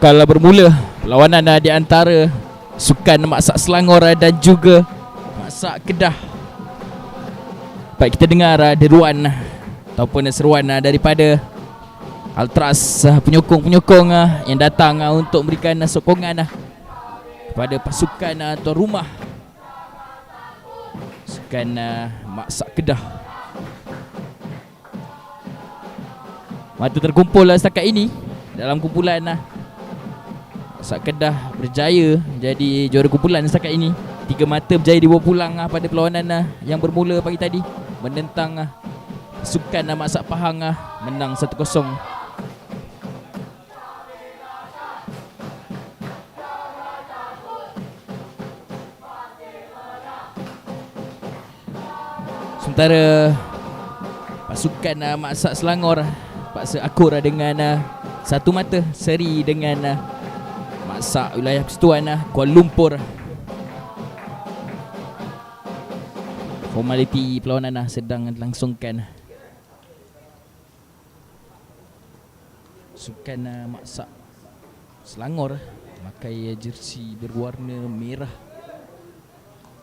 bakal bermula perlawanan di antara sukan Maksak Selangor dan juga Maksak Kedah. Baik, kita dengar deruan ataupun seruan daripada Ultras, penyokong-penyokong yang datang untuk memberikan sokongan kepada pasukan tuan rumah sukan Maksak Kedah. Mata terkumpul setakat ini dalam kumpulan Maksak Kedah berjaya jadi juara kumpulan setakat ini. 3 mata berjaya dibawa pulang pada perlawanan yang bermula pagi tadi menentang sukan Maksak Pahang, menang 1-0. Sementara pasukan Maksak Selangor paksa akur dengan satu mata seri dengan Maksak Wilayah Persekutuan Kuala Lumpur. Formaliti perlawanan sedang dilangsungkan. Sukan Maksak Selangor memakai jersey berwarna merah,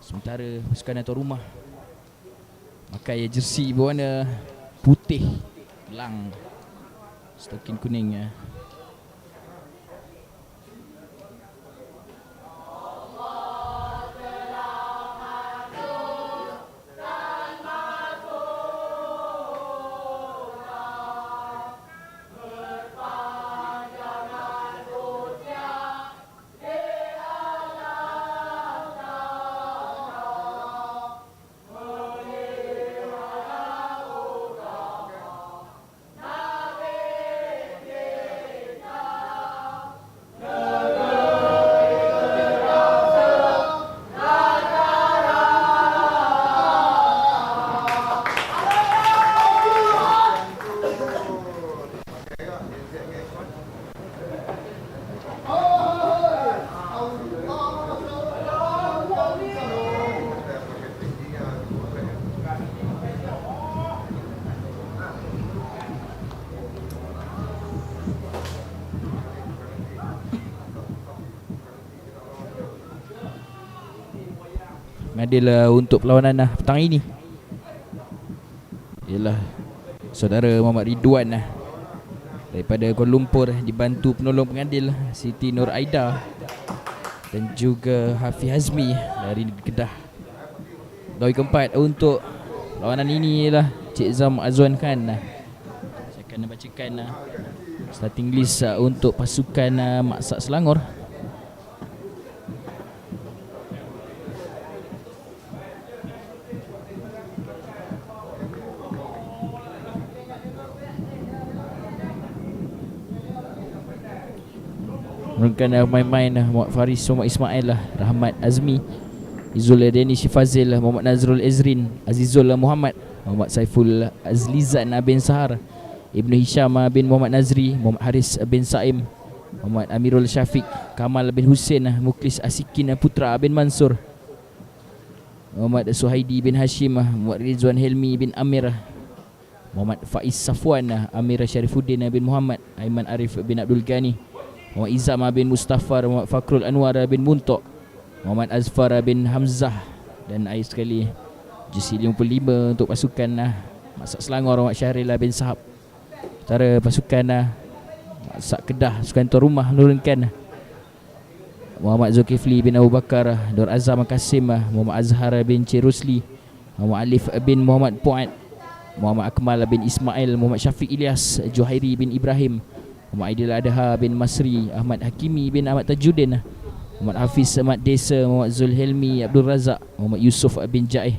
sementara pasukan tuan rumah pakai jersey berwarna putih pelang, stokin kuning. Medal untuk perlawanan petang ini ialah saudara Muhammad Ridwan daripada Kuala Lumpur, dibantu penolong pengadil Siti Nur Aida dan juga Hafiz Hazmi dari Kedah. Pegawai keempat untuk perlawanan ini ialah Cik Zam Azwan Khan. Saya akan bacakan starting list untuk pasukan Maksak Selangor. Merupakan main-main Muhammad Faris Muhammad Ismail, Rahmat Azmi, Izul Deni Syifazil, Muhammad Nazrul Ezrin, Azizul Muhammad, Muhammad Saiful Azlizan bin Sahar, Ibnu Hisham bin Muhammad Nazri, Muhammad Haris bin Saim, Muhammad Amirul Syafiq, Kamal bin Hussein, Muklis Asikin Putra bin Mansur, Muhammad Suhaidi bin Hashim, Muhammad Rizwan Helmi bin Amir, Muhammad Faiz Safwan, Amir Syarifuddin bin Muhammad, Aiman Arif bin Abdul Ghani, Muhammad Izam bin Mustafa, Muhammad Fakrul Anwar bin Muntok, Muhammad Azfar bin Hamzah, dan akhir sekali jersey 55 untuk pasukan Maksak Selangor, Muhammad Syahril bin Sahab. Sementara pasukan Maksak Kedah, pasukan tuan rumah, menurunkan Muhammad Zulkifli bin Abu Bakar, Nur Azam Kasim, Muhammad Azhar bin Cirusli, Muhammad Alif bin Muhammad Puat, Muhammad Akmal bin Ismail, Muhammad Syafiq Ilyas, Juhairi bin Ibrahim, Muhammad Aidil Adha bin Masri, Ahmad Hakimi bin Ahmad Tajuddin, Muhammad Hafiz Ahmad Desa, Muhammad Zulhelmi Abdul Razak, Muhammad Yusuf bin Jaih,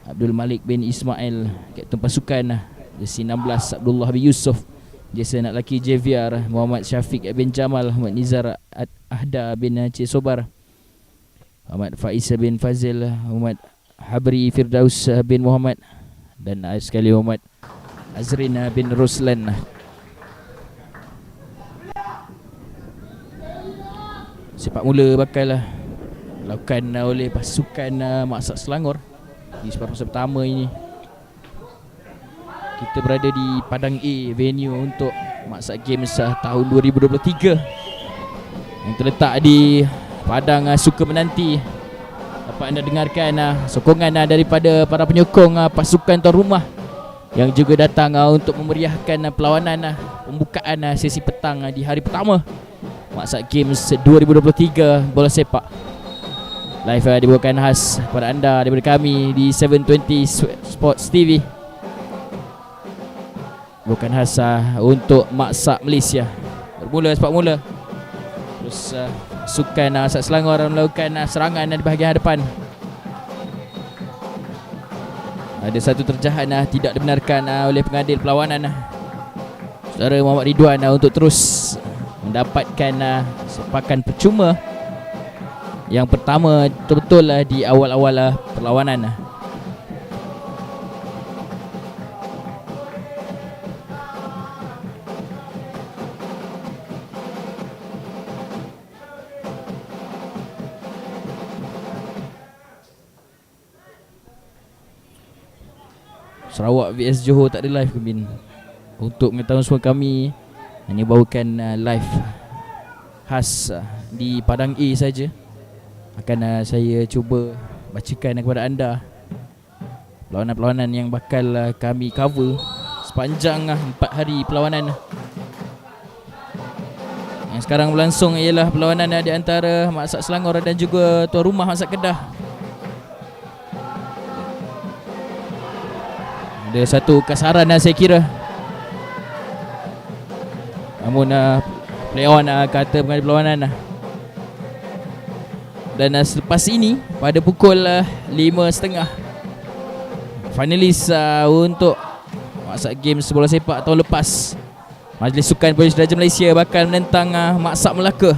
Abdul Malik bin Ismail, Kapten pasukan jersey 16 Abdullah bin Yusuf, jersey anak lelaki Javier, Muhammad Syafiq bin Jamal, Muhammad Nizar Ahda bin Cik Sobar, Muhammad Faiz bin Fazil, Muhammad Habri Firdaus bin Muhammad, dan sekali Muhammad Azrin bin Ruslan. Sepak mula bakal dilakukan oleh pasukan Maksak Selangor di separuh masa pertama ini. Kita berada di Padang A venue untuk Maksak Games tahun 2023 yang terletak di padang Suka Menanti. Dapat anda dengarkan sokongan daripada para penyokong pasukan tuan rumah yang juga datang untuk memeriahkan perlawanan pembukaan sesi petang di hari pertama Maksat Games 2023 bola sepak. Live dibawakan khas kepada anda daripada kami di 720 Sports TV. Bukan khas untuk Maksak Malaysia. Bermula sepak mula. Terus sukan Asad Selangor melakukan serangan di bahagian hadapan. Ada satu terjahat tidak dibenarkan oleh pengadil perlawanan saudara Muhammad Ridwan untuk terus mendapatkan sepakan percuma yang pertama betul-betul di awal-awal perlawanan. Sarawak vs Johor tak ada live ke Bin? Untuk mengetahui semua kami hanya bawakan live khas di Padang A saja. Akan saya cuba bacakan kepada anda perlawanan-perlawanan yang bakal kami cover sepanjang 4 hari perlawanan. Yang sekarang berlangsung ialah perlawanan di antara Maksat Selangor dan juga tuan rumah Maksat Kedah. Ada satu kasaran saya kira. Namun play on kata pengadil perlawanan. Dan selepas ini pada pukul 5.30 finalis untuk Maksat Games bola sepak tahun lepas, Majlis Sukan Polis Diraja Malaysia bakal menentang Maksat Melaka.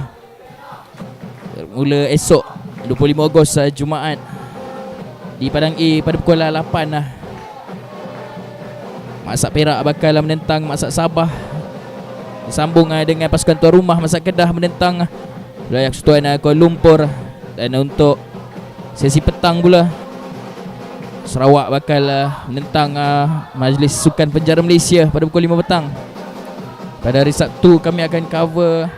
Mula esok 25 Ogos Jumaat di Padang A pada pukul 8. Maksat Perak bakal menentang Maksat Sabah. Disambung dengan pasukan tuan rumah Maksat Kedah menentang wilayah Persekutuan Kuala Lumpur. Dan untuk sesi petang pula, Sarawak bakal menentang Majlis Sukan Penjara Malaysia pada pukul 5 petang. Pada hari Sabtu kami akan cover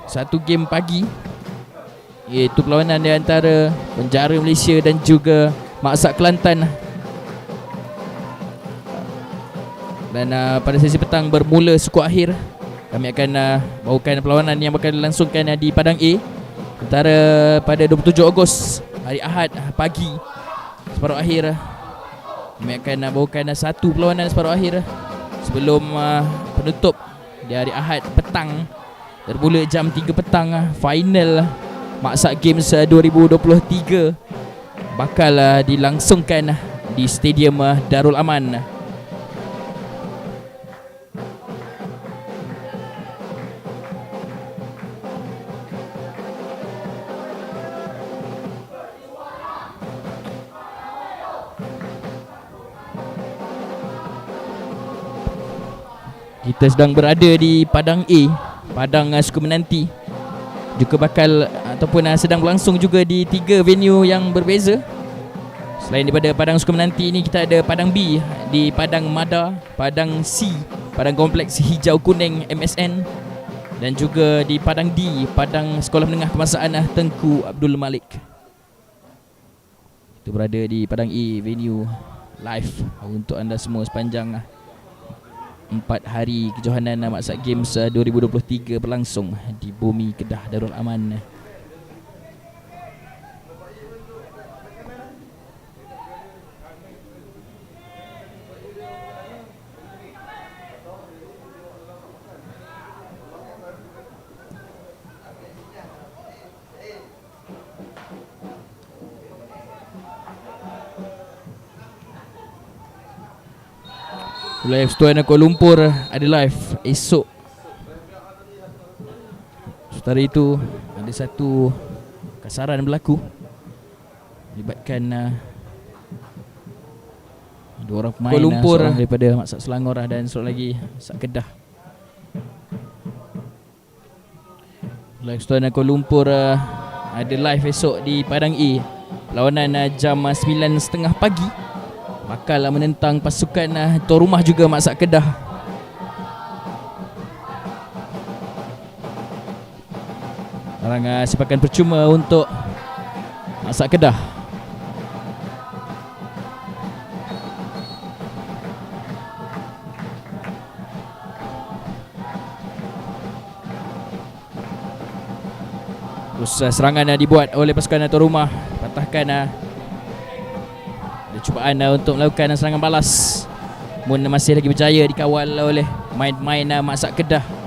satu game pagi, iaitu perlawanan di antara Penjara Malaysia dan juga Maksat Kelantan. Dan pada sesi petang bermula suku akhir, kami akan bawakan perlawanan yang bakal dilangsungkan di Padang A antara pada 27 Ogos hari Ahad pagi separuh akhir. Kami akan bawakan satu perlawanan separuh akhir sebelum penutup di hari Ahad petang bermula jam 3 petang. Final Maksat Games 2023 bakal dilangsungkan di Stadium Darul Aman. Kita sedang berada di Padang A, Padang Suka Menanti. Juga bakal ataupun sedang berlangsung juga di 3 venue yang berbeza. Selain daripada Padang Suka Menanti ini, kita ada Padang B di Padang Mada, Padang C, Padang Kompleks Hijau Kuning MSN, dan juga di Padang D, Padang Sekolah Menengah Kebangsaan Tengku Abdul Malik. Kita berada di Padang A venue live untuk anda semua sepanjang 4 hari kejohanan Maksat Games 2023 berlangsung di bumi Kedah Darul Aman. Wilayah Persekutuan Kuala Lumpur ada live esok. Sementara itu ada satu kasaran berlaku melibatkan dua orang pemain, Kuala Lumpur, seorang daripada Maksat Selangor dan seorang lagi Maksat Kedah. Wilayah Persekutuan Kuala Lumpur ada live esok di Padang A. Perlawanan jam 9.30 pagi bakal menentang pasukan tuan rumah juga Maksat Kedah. Sekarang sepakan percuma untuk Masak Kedah. Terus serangan dibuat oleh pasukan tuan rumah. Patahkan ada cubaan untuk melakukan serangan balas. Namun masih lagi berjaya dikawal oleh main-main Masak Kedah.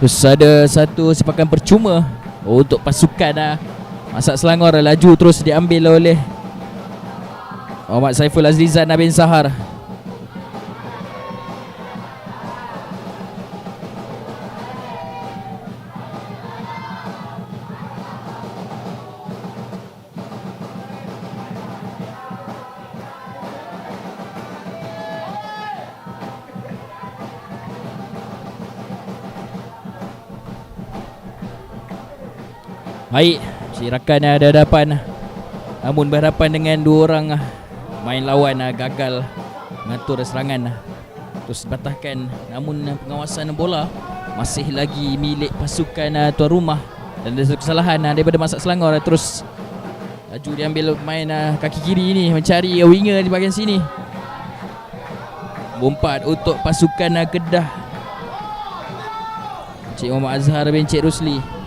Terus ada satu sepakan percuma untuk pasukan Masak Selangor. Laju terus diambil oleh Muhammad Saiful Azlizan bin Sahar. Baik, Cik Rakan ada hadapan, namun berhadapan dengan dua orang main lawan gagal mengatur serangan. Terus dipatahkan, namun pengawasan bola masih lagi milik pasukan tuan rumah. Dan ada kesalahan daripada Masak Selangor. Terus laju diambil pemain kaki kiri ini, mencari winger di bahagian sini. Bompat untuk pasukan Kedah, Cik Muhammad Azhar bin Cik Rusli.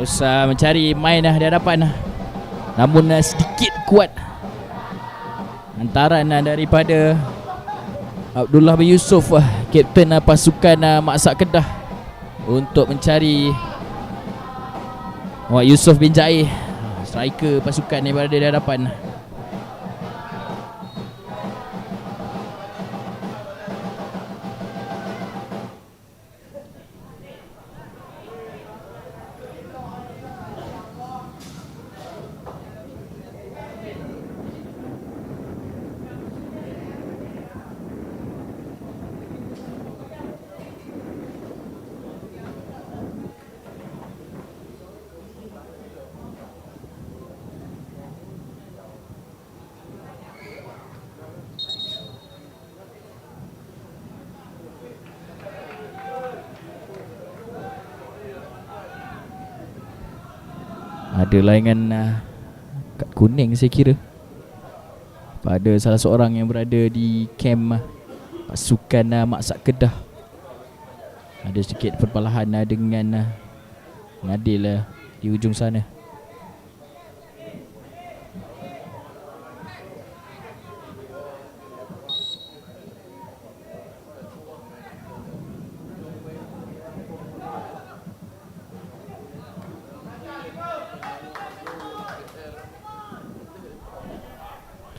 Terus mencari main di hadapan, namun sedikit kuat hantaran daripada Abdullah bin Yusuf, kapten pasukan Masak Kedah, untuk mencari Muhammad Yusof bin Jaih, striker pasukan yang berada di hadapan. Ada layangan kad kuning saya kira pada salah seorang yang berada di kem pasukan Masak Kedah. Ada sedikit perbalahan dengan Nadil di ujung sana.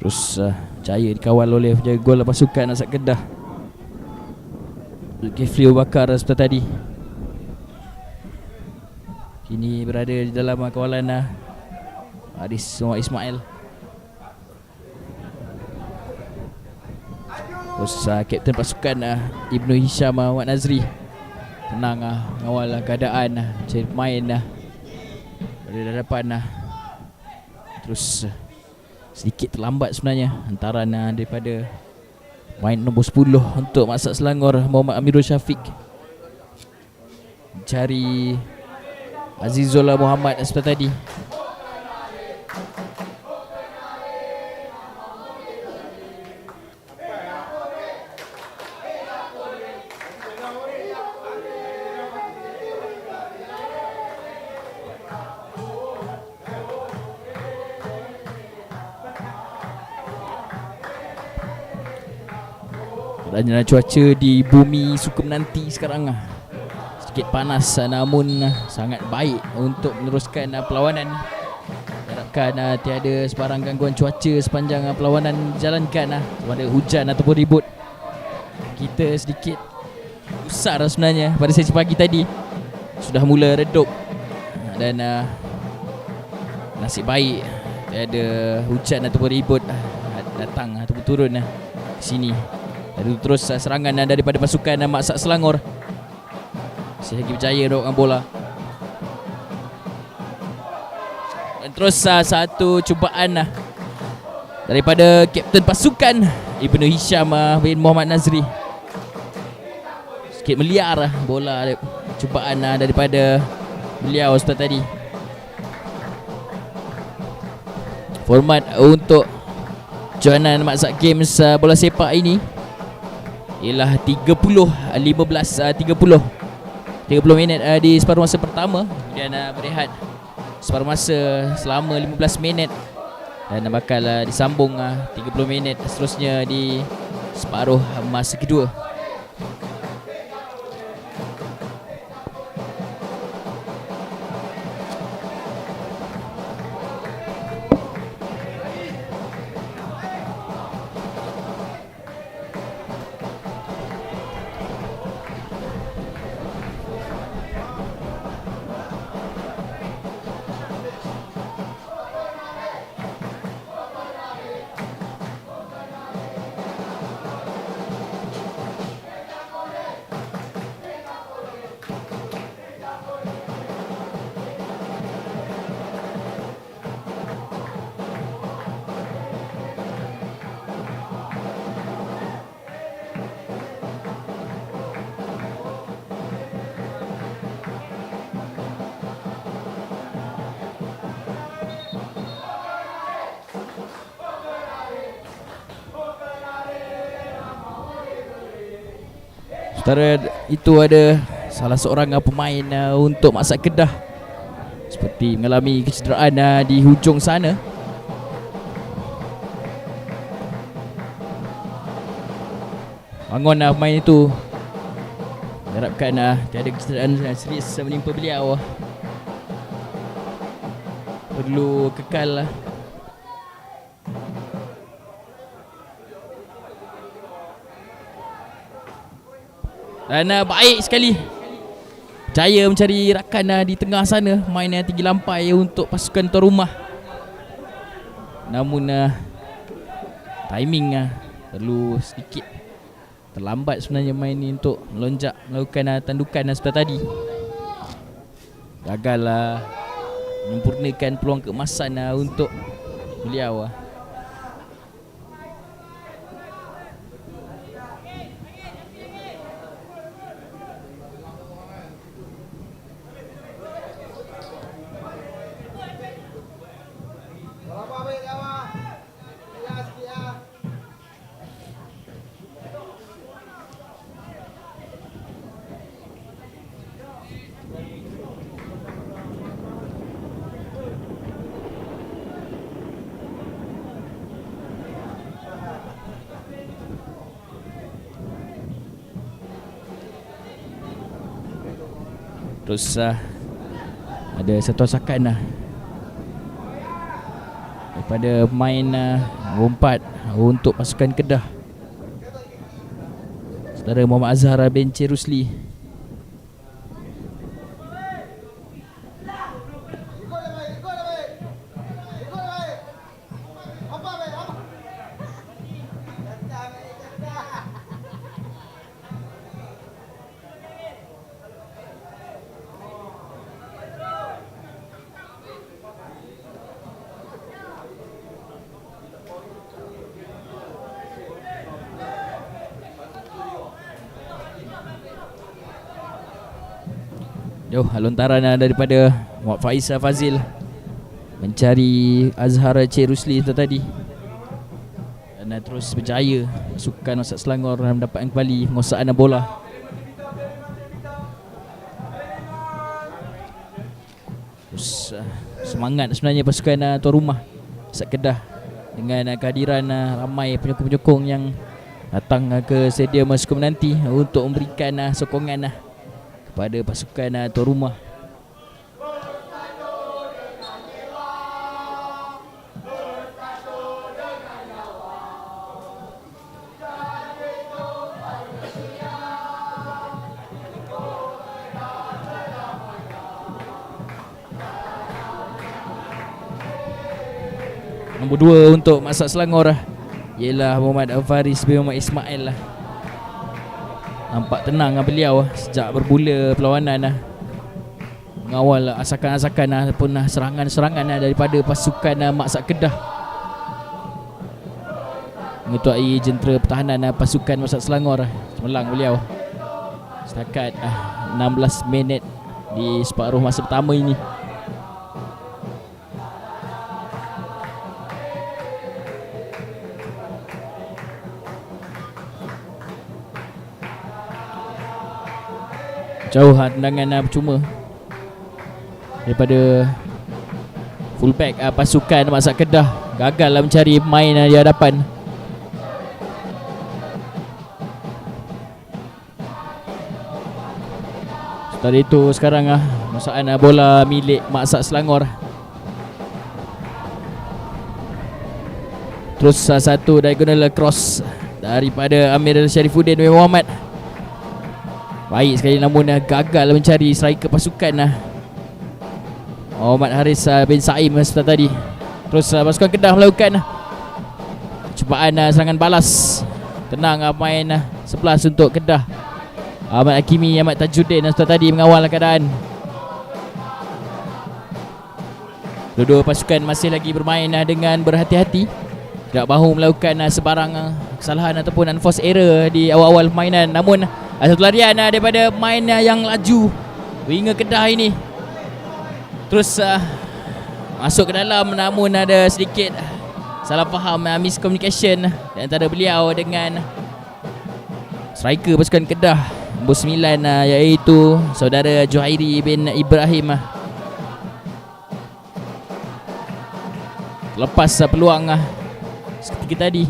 Terus jaya dikawal oleh penjaga gol pasukan Masak Kedah, Zulkifli Abu Bakar seperti tadi. Kini berada di dalam kawalan Aris Ismail. Terus kapten pasukan Ibnu Hisham Muhammad Nazri tenang mengawal keadaan, cari main berada di hadapan. Terus sedikit terlambat sebenarnya hantaran daripada main nombor 10 untuk Masak Selangor, Muhammad Amirul Syafiq. Cari Azizul Muhammad seperti tadi. Dan cuaca di bumi suka menanti sekarang sedikit panas, namun sangat baik untuk meneruskan perlawanan. Harapkan tiada sebarang gangguan cuaca sepanjang perlawanan dijalankan, sama ada hujan ataupun ribut. Kita sedikit usar sebenarnya pada sesi pagi tadi, sudah mula redup. Dan nasib baik tiada hujan ataupun ribut datang ataupun turun ke sini. Lalu terus serangan daripada pasukan Mak Sak Selangor. Masih lagi berjaya dorong bola. Dan terus satu cubaan daripada kapten pasukan Ibnu Hisham bin Muhammad Nazri. Sikit meliar bola, cubaan daripada beliau Ustaz tadi. Format untuk joinan Mak Sak Games bola sepak ini ialah 30 minit di separuh masa pertama, kemudian berehat separuh masa selama 15 minit dan bakal disambung 30 minit seterusnya di separuh masa kedua. Sementara itu ada salah seorang pemain untuk Mak Sak Kedah seperti mengalami kecederaan di hujung sana. Bangun pemain itu. Harapkan tiada kecederaan serius menimpa beliau. Perlu kekal dan baik sekali berjaya mencari rakan di tengah sana, main tinggi lampai untuk pasukan tuan rumah. Namun timing perlu sedikit terlambat sebenarnya main ni untuk melonjak melakukan tandukan seperti tadi. Gagal menyempurnakan peluang keemasan untuk beliau. Terus ada satu asakan daripada pemain rompat untuk pasukan Kedah, saudara Muhammad Azhar bin Rusli. Jauh lontaran daripada Muhammad Faiz Fazil mencari Azhar Rusli itu tadi, dan terus berjaya pasukan Mak Sak Selangor mendapatkan kembali penguasaan bola. Terus semangat sebenarnya pasukan tuan rumah Sak Kedah dengan kehadiran ramai penyokong-penyokong yang datang ke stadium Sukum nanti untuk memberikan sokongan kepada pasukan tuan rumah. Nombor 2 untuk Masak Selangor ialah Muhammad Faris bin Muhammad Ismail. Nampak tenang beliau sejak bermula perlawanan, mengawal asakan-asakan ataupun serangan-serangan daripada pasukan Maksak Kedah. Mengetuai jentera pertahanan pasukan Masak Selangor. Cemerlang beliau setakat 16 minit di separuh masa pertama ini. Jauh tendangan percuma daripada fullback pasukan Maksak Kedah. Gagal mencari pemain di hadapan. Setelah itu sekarang masaan bola milik Maksak Selangor. Terus satu diagonal cross daripada Amir Syarifuddin bin Muhammad. Baik sekali namun gagal mencari striker pasukan Muhammad Haris bin Saim setelah tadi. Terus pasukan Kedah melakukan cubaan serangan balas. Tenang main 11 untuk Kedah. Ahmad Hakimi, Ahmad Tajuddin setelah tadi mengawal keadaan. Dua-dua pasukan masih lagi bermain dengan berhati-hati, tidak mahu melakukan sebarang kesalahan ataupun unforced error di awal-awal permainan. Namun satu larian daripada main yang laju winger Kedah ini terus masuk ke dalam, namun ada sedikit salah faham, miscommunication di antara beliau dengan striker pasukan Kedah nombor 9 iaitu saudara Juhairi bin Ibrahim. Lepas peluang seketika tadi,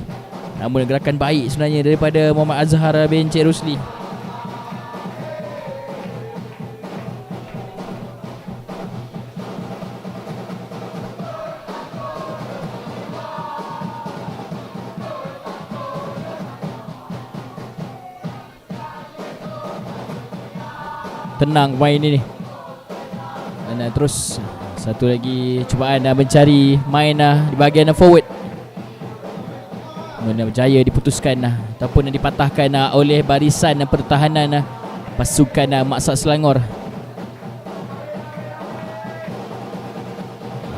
namun gerakan baik sebenarnya daripada Muhammad Azhar bin Cik Rusli. Tenang pemain ini. Dan terus satu lagi cubaan mencari main di bahagian forward. Kemudian berjaya diputuskan ataupun dipatahkan oleh barisan pertahanan pasukan Maksak Selangor.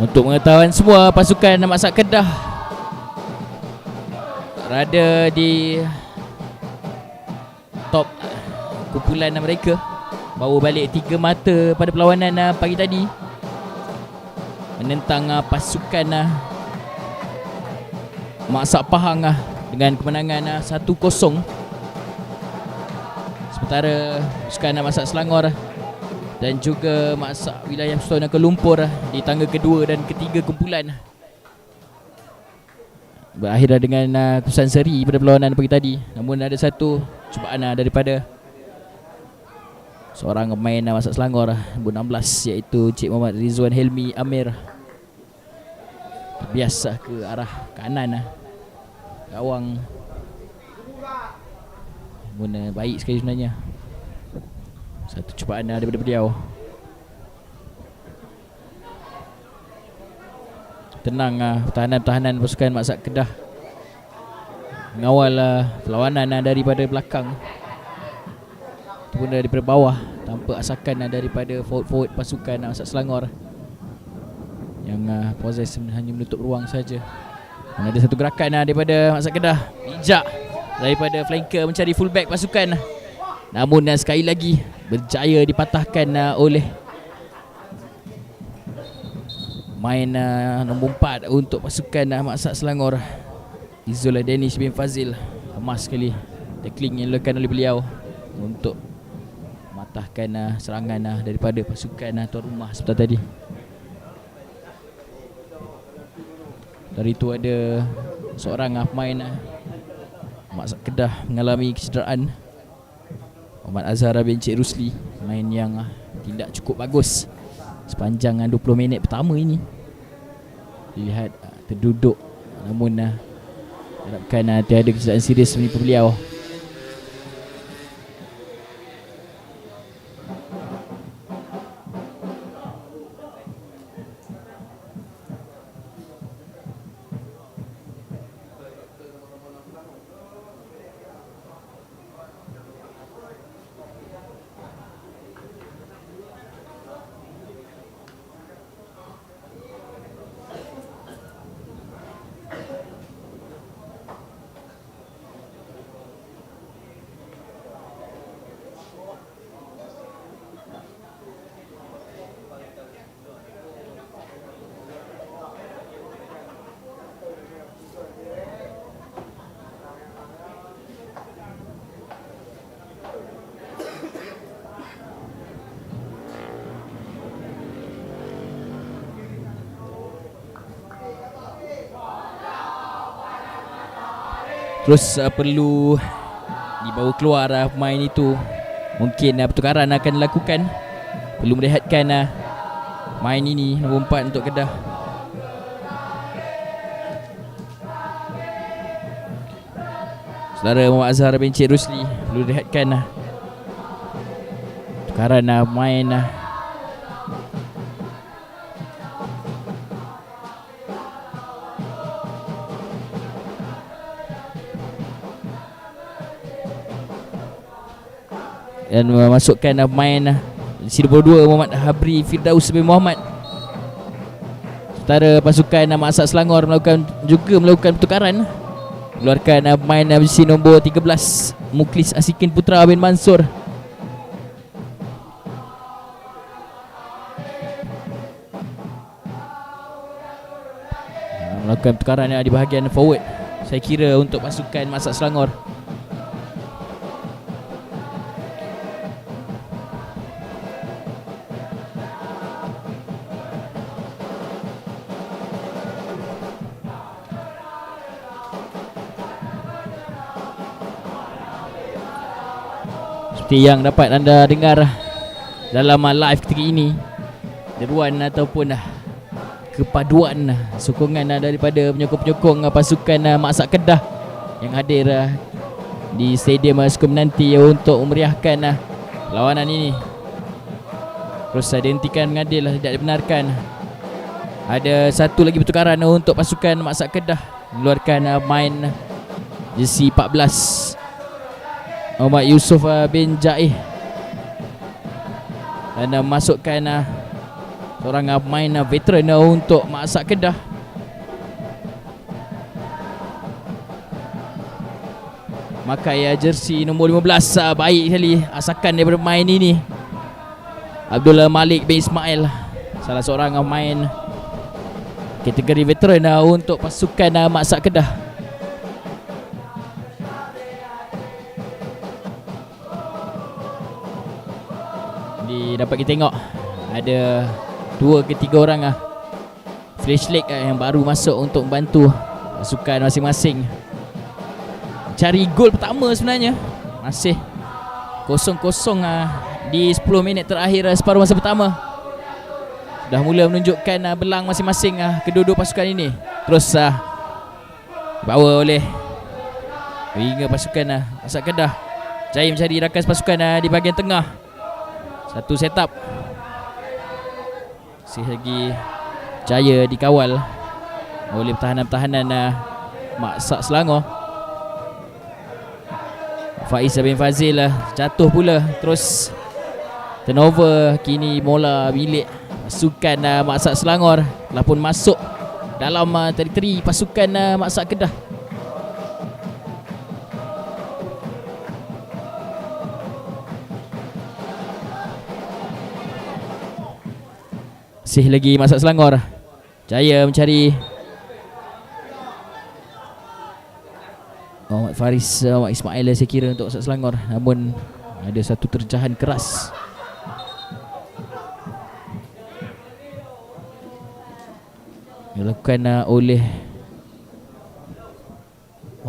Untuk pengetahuan semua, pasukan Maksak Kedah berada di top kumpulan mereka. Bawa balik 3 mata pada perlawanan pagi tadi menentang pasukan Maksak Pahang dengan kemenangan 1-0. Sementara pasukan Maksak Selangor dan juga Maksak Wilayah Persatuan Kuala Lumpur di tangga kedua dan ketiga kumpulan berakhir dengan keputusan seri pada perlawanan pagi tadi. Namun ada satu cubaan daripada seorang pemain Maksak Selangor nombor 16 iaitu Cik Muhammad Rizwan Helmi Amir. Terbiasa ke arah kanan gawang. Namun baik sekali sebenarnya. Satu cubaan daripada beliau. Tenang pertahanan-pertahanan pasukan Maksak Kedah mengawal perlawanan daripada belakang ataupun daripada bawah, tanpa asakan daripada forward pasukan Maksak Selangor yang possess hanya menutup ruang saja. Dan ada satu gerakan daripada Maksak Kedah, bijak daripada flanker mencari fullback pasukan, namun sekali lagi berjaya dipatahkan oleh main nombor 4 untuk pasukan Maksak Selangor, Izul Danish bin Fazil. Emas sekali tackling yang dilakukan oleh beliau untuk matahkan serangan daripada pasukan tuan rumah seperti tadi. Dari itu ada seorang pemain Mak Kedah mengalami kecederaan. Muhammad Azhar bin Cik Rusli main yang tidak cukup bagus sepanjang 20 minit pertama ini. Lihat terduduk, namun harapkan tiada kecederaan serius menipu beliau. Terus perlu dibawa keluar pemain itu. Mungkin pertukaran akan dilakukan. Perlu merehatkan main ini nombor 4 untuk Kedah. Saudara Muhammad Azhar bin Cik Rusli perlu rehatkan pertukaran main. Dan memasukkan pemain nombor 2 Muhammad Habri Firdaus bin Muhammad. Sementara pasukan Mak Asad Selangor melakukan pertukaran. Keluarkan pemain besi nombor 13 Muklis Asikin Putra bin Mansur. Melakukan pertukaran di bahagian forward, saya kira, untuk pasukan Mak Asad Selangor. Seperti yang dapat anda dengar dalam live ketika ini, deruan ataupun kepaduan sokongan daripada penyokong-penyokong pasukan Mak Asad Kedah yang hadir di Stadium Sukum nanti untuk memeriahkan lawanan ini. Terus dihentikan mengadil, tidak dibenarkan. Ada satu lagi pertukaran untuk pasukan Mak Asad Kedah, mengeluarkan main jersey 14 Muhammad Yusof bin Jaih dan masukkan seorang pemain veteran untuk Mak Asad Kedah. Makai jersey nombor 15, baik sekali asakan daripada pemain ini. Abdul Malik bin Ismail, salah seorang pemain kategori veteran untuk pasukan Mak Asad Kedah. Dapat kita tengok ada 2 ke 3 orang fresh leg yang baru masuk untuk membantu pasukan masing-masing cari gol pertama. Sebenarnya masih 0-0 di 10 minit terakhir separuh masa pertama. Dah mula menunjukkan belang masing-masing kedua-dua pasukan ini. Terus dibawa oleh hingga pasukan Asad Kedah. Jaya mencari rakan pasukan di bahagian tengah. Satu setup, masih lagi Jaya dikawal oleh pertahanan-pertahanan Mak Asad Selangor. Faiz bin Fazil jatuh pula. Terus turnover kini bola milik pasukan Mak Asad Selangor telah pun masuk dalam teritori pasukan Mak Asad Kedah. Masih lagi Mak Asad Selangor. Jaya mencari Muhammad Faris, Muhammad Ismail saya kira untuk Mak Asad Selangor. Namun ada satu terjahan keras. Dilakukan oleh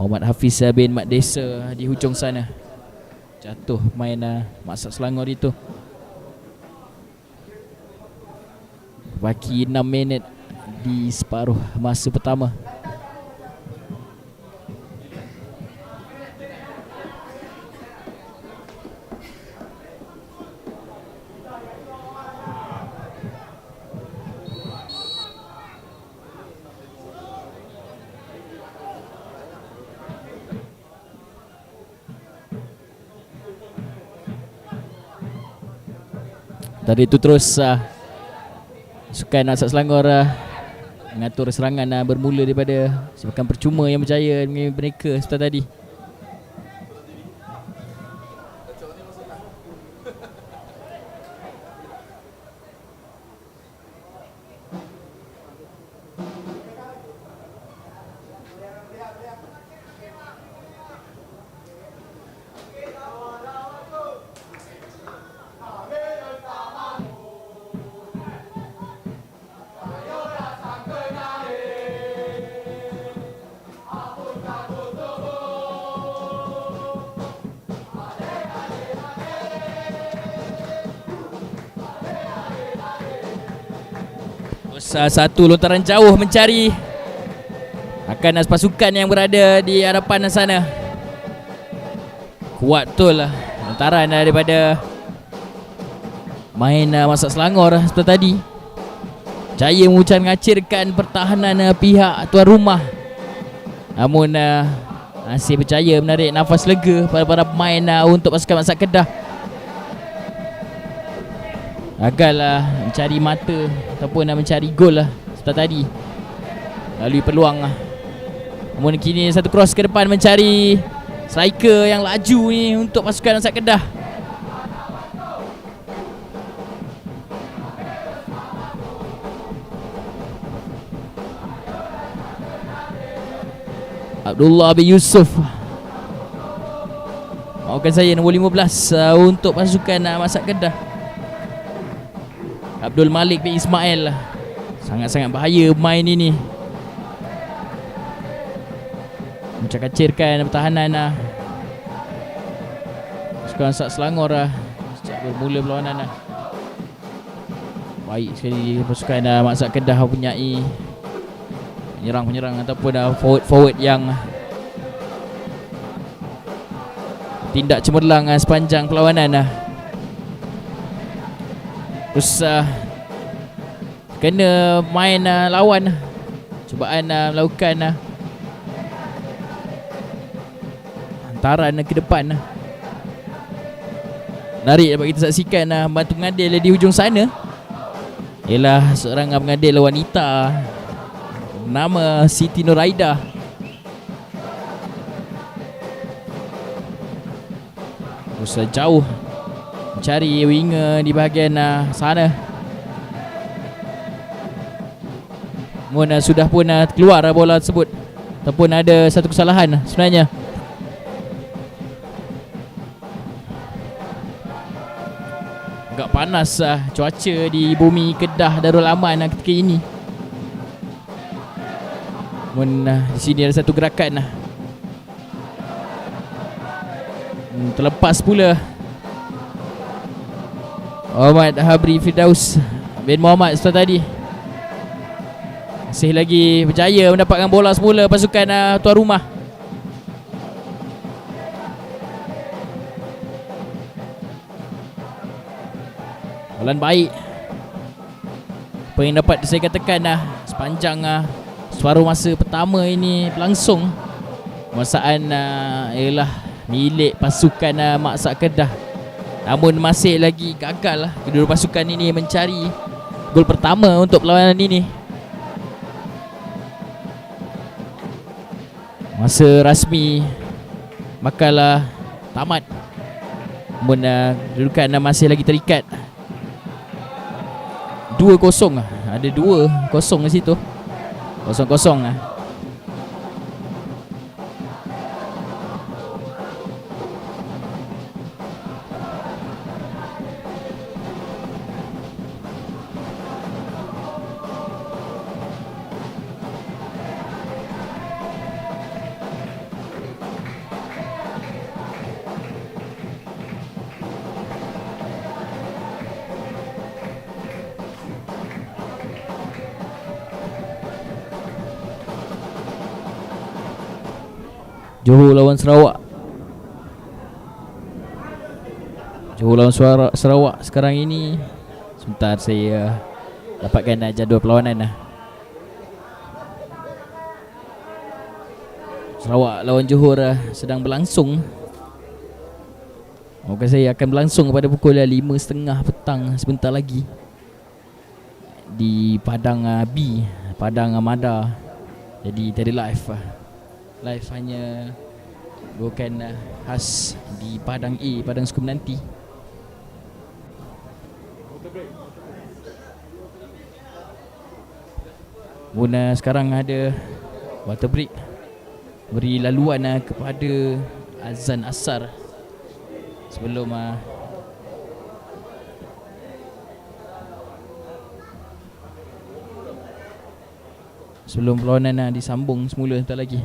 Muhammad Hafiz bin Mat Desa di hujung sana. Jatuh main Masak Selangor itu. Baki 6 minit di separuh masa pertama. Tadi itu terus sukan Masak Selangor mengatur serangan bermula daripada sepakan percuma yang berjaya dengan mereka setelah tadi. Satu lontaran jauh mencari akan pasukan yang berada di hadapan sana. Kuat betul lah lontaran daripada main Masak Selangor seperti tadi. Jaya mengacirkan pertahanan pihak tuan rumah, namun masih berjaya menarik nafas lega pada para pemain untuk pasukan Masak Kedah. Gagal mencari mata ataupun mencari gol setelah tadi lalui peluang. Namun kini satu cross ke depan mencari striker yang laju ni untuk pasukan Masak Kedah. Abdullah bin Yusuf, maafkan saya, nombor 15 untuk pasukan Masak Kedah. Abdul Malik bin Ismail, sangat-sangat bahaya main ini. Mencakacirkan pertahanan pasukan Masak Selangor sejak bermula perlawanan. Baik sekali pasukan Masak Kedah mempunyai penyerang-penyerang ataupun forward-forward yang tindak cemerlang sepanjang perlawanan. Terus kena main lawan, cubaan melakukan hantaran ke depan. Menarik dapat kita saksikan bantu mengadil di hujung sana ialah seorang pengadil wanita nama Siti Nuraida. Terus jauh mencari winger di bahagian sana. Namun sudah pun keluar bola tersebut, ataupun ada satu kesalahan sebenarnya. Agak panas cuaca di bumi Kedah Darul Aman ketika ini. Namun di sini ada satu gerakan terlepas pula. Muhammad Habri Firdaus bin Muhammad setelah tadi masih lagi berjaya mendapatkan bola semula pasukan tuan rumah. Bola baik apa yang dapat saya katakan sepanjang separuh masa pertama ini berlangsung. Penguasaan ialah milik pasukan Masak Kedah, namun masih lagi gagal kedua pasukan ini mencari gol pertama untuk perlawanan ini. Masa rasmi bakal tamat, namun kedudukan masih lagi terikat 2-0. Ada 2-0 di situ. 0-0. Johor lawan Sarawak. Johor lawan Sarawak sekarang ini. Sebentar saya dapatkan jadual perlawanan lah. Sarawak lawan Johor sedang berlangsung. Moga saya akan berlangsung pada pukul 5.30 petang sebentar lagi di Padang B, Padang Mada. Jadi tadi live hanya bukan khas di Padang A, Padang Sukum nanti. Guna sekarang ada water break, beri laluan kepada azan asar sebelum perlawanan disambung semula sebentar lagi.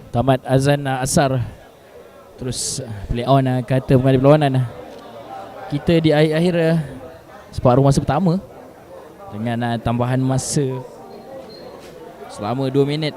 Tamat azan asar, terus play on kata mengalih perlawanan. Kita di akhir separuh masa pertama dengan tambahan masa selama 2 minit.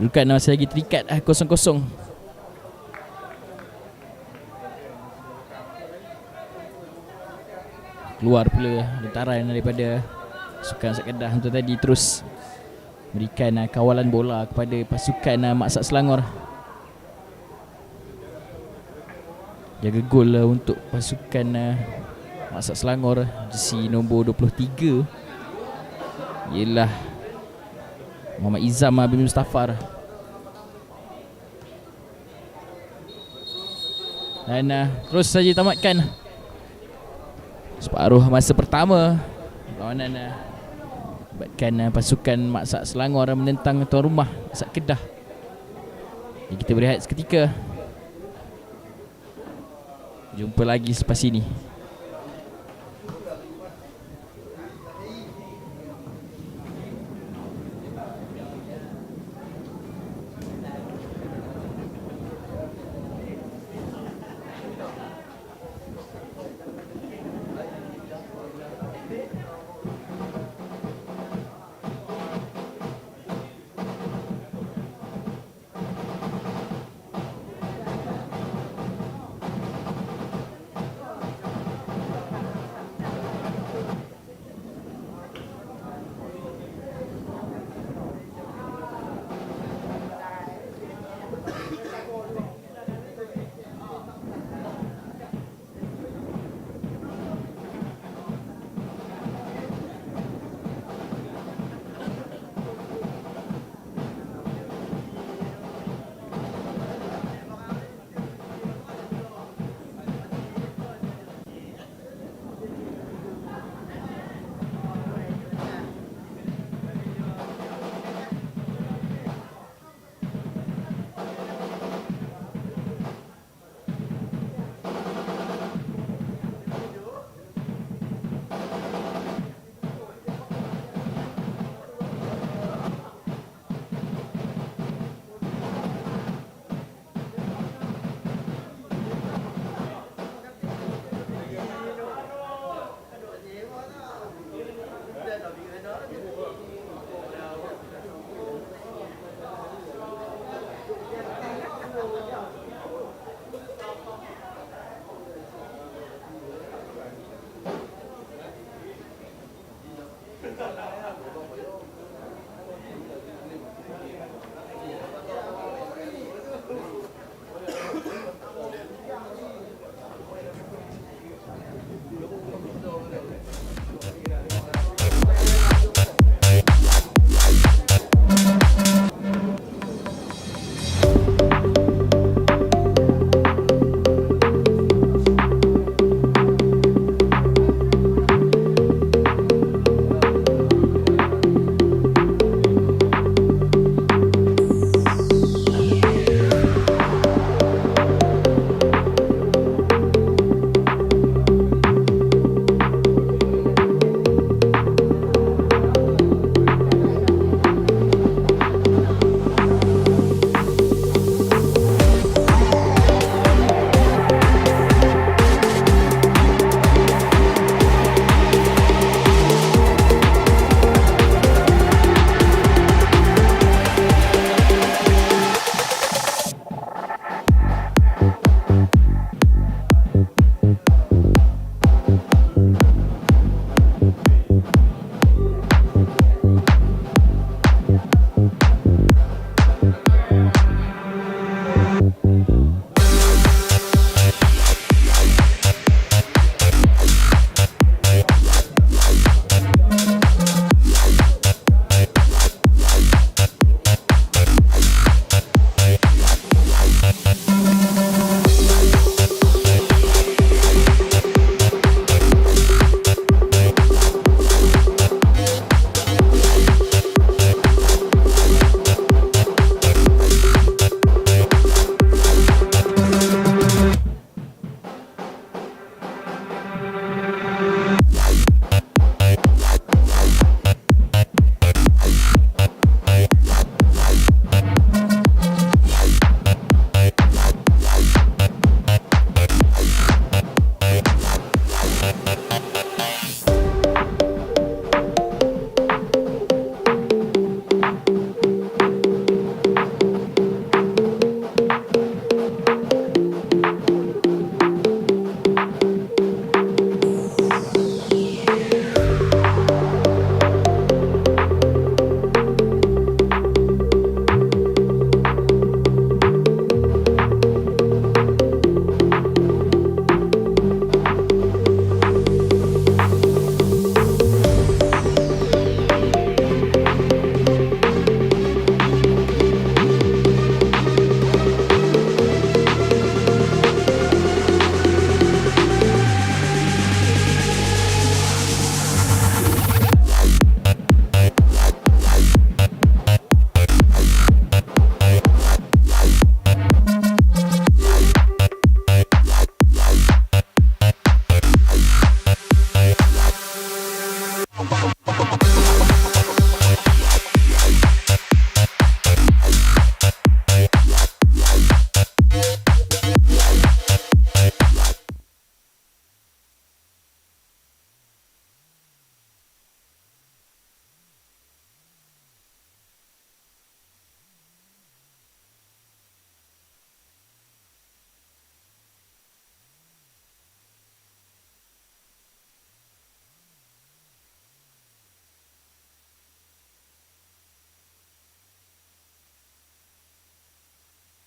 Bukan masih lagi terikat 0-0. Keluar pula lentaran daripada pasukan Sak Kedah untuk tadi, terus berikan kawalan bola kepada pasukan Mak Sak Selangor. Jaga gol untuk pasukan Mak Sak Selangor. Jersey nombor 23 ialah Muhammad Izam bin Mustafar. Dan terus saja tamatkan separuh masa pertama. Lawanan libatkan pasukan Mak Sak Selangor menentang tuan rumah Sak Kedah. Jadi kita berehat seketika. Jumpa lagi selepas ini.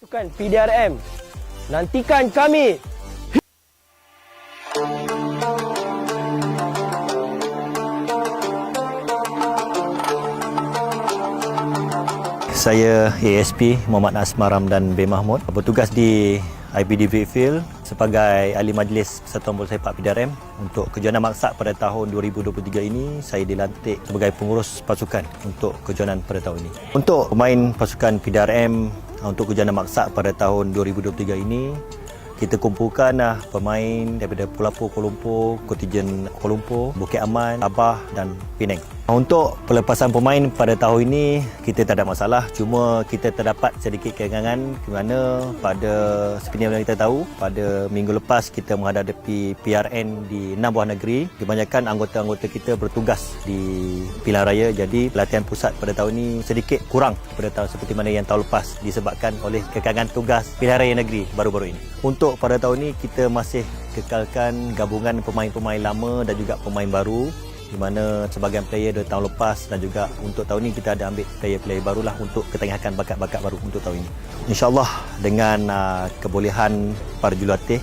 Pasukan PDRM, nantikan kami. Saya ASP Muhammad Asmar Ramdan bin Mahmud, bertugas di IPD Vietfield sebagai ahli majlis Persatuan Bola Sepak PDRM. Untuk kejohanan maksad pada tahun 2023 ini, saya dilantik sebagai pengurus pasukan untuk kejohanan pada tahun ini. Untuk pemain pasukan PDRM untuk kejohanan maksad pada tahun 2023 ini, kita kumpulkan pemain daripada Pulau Kuala Lumpur, Kontijen Kuala Lumpur, Bukit Aman, Sabah dan Penang. Untuk pelepasan pemain pada tahun ini, kita tak ada masalah. Cuma kita terdapat sedikit kegangan kerana pada seperti yang kita tahu, pada minggu lepas kita menghadapi PRN di 6 buah negeri. Kebanyakan anggota-anggota kita bertugas di pilihan raya. Jadi latihan pusat pada tahun ini sedikit kurang pada tahun seperti mana yang tahun lepas disebabkan oleh kekangan tugas pilihan raya negeri baru-baru ini. Untuk pada tahun ini, kita masih kekalkan gabungan pemain-pemain lama dan juga pemain baru, di mana sebahagian player dari tahun lepas, dan juga untuk tahun ini kita ada ambil player-player barulah untuk ketengahan bakat-bakat baru untuk tahun ini. InsyaAllah dengan kebolehan para jurulatih,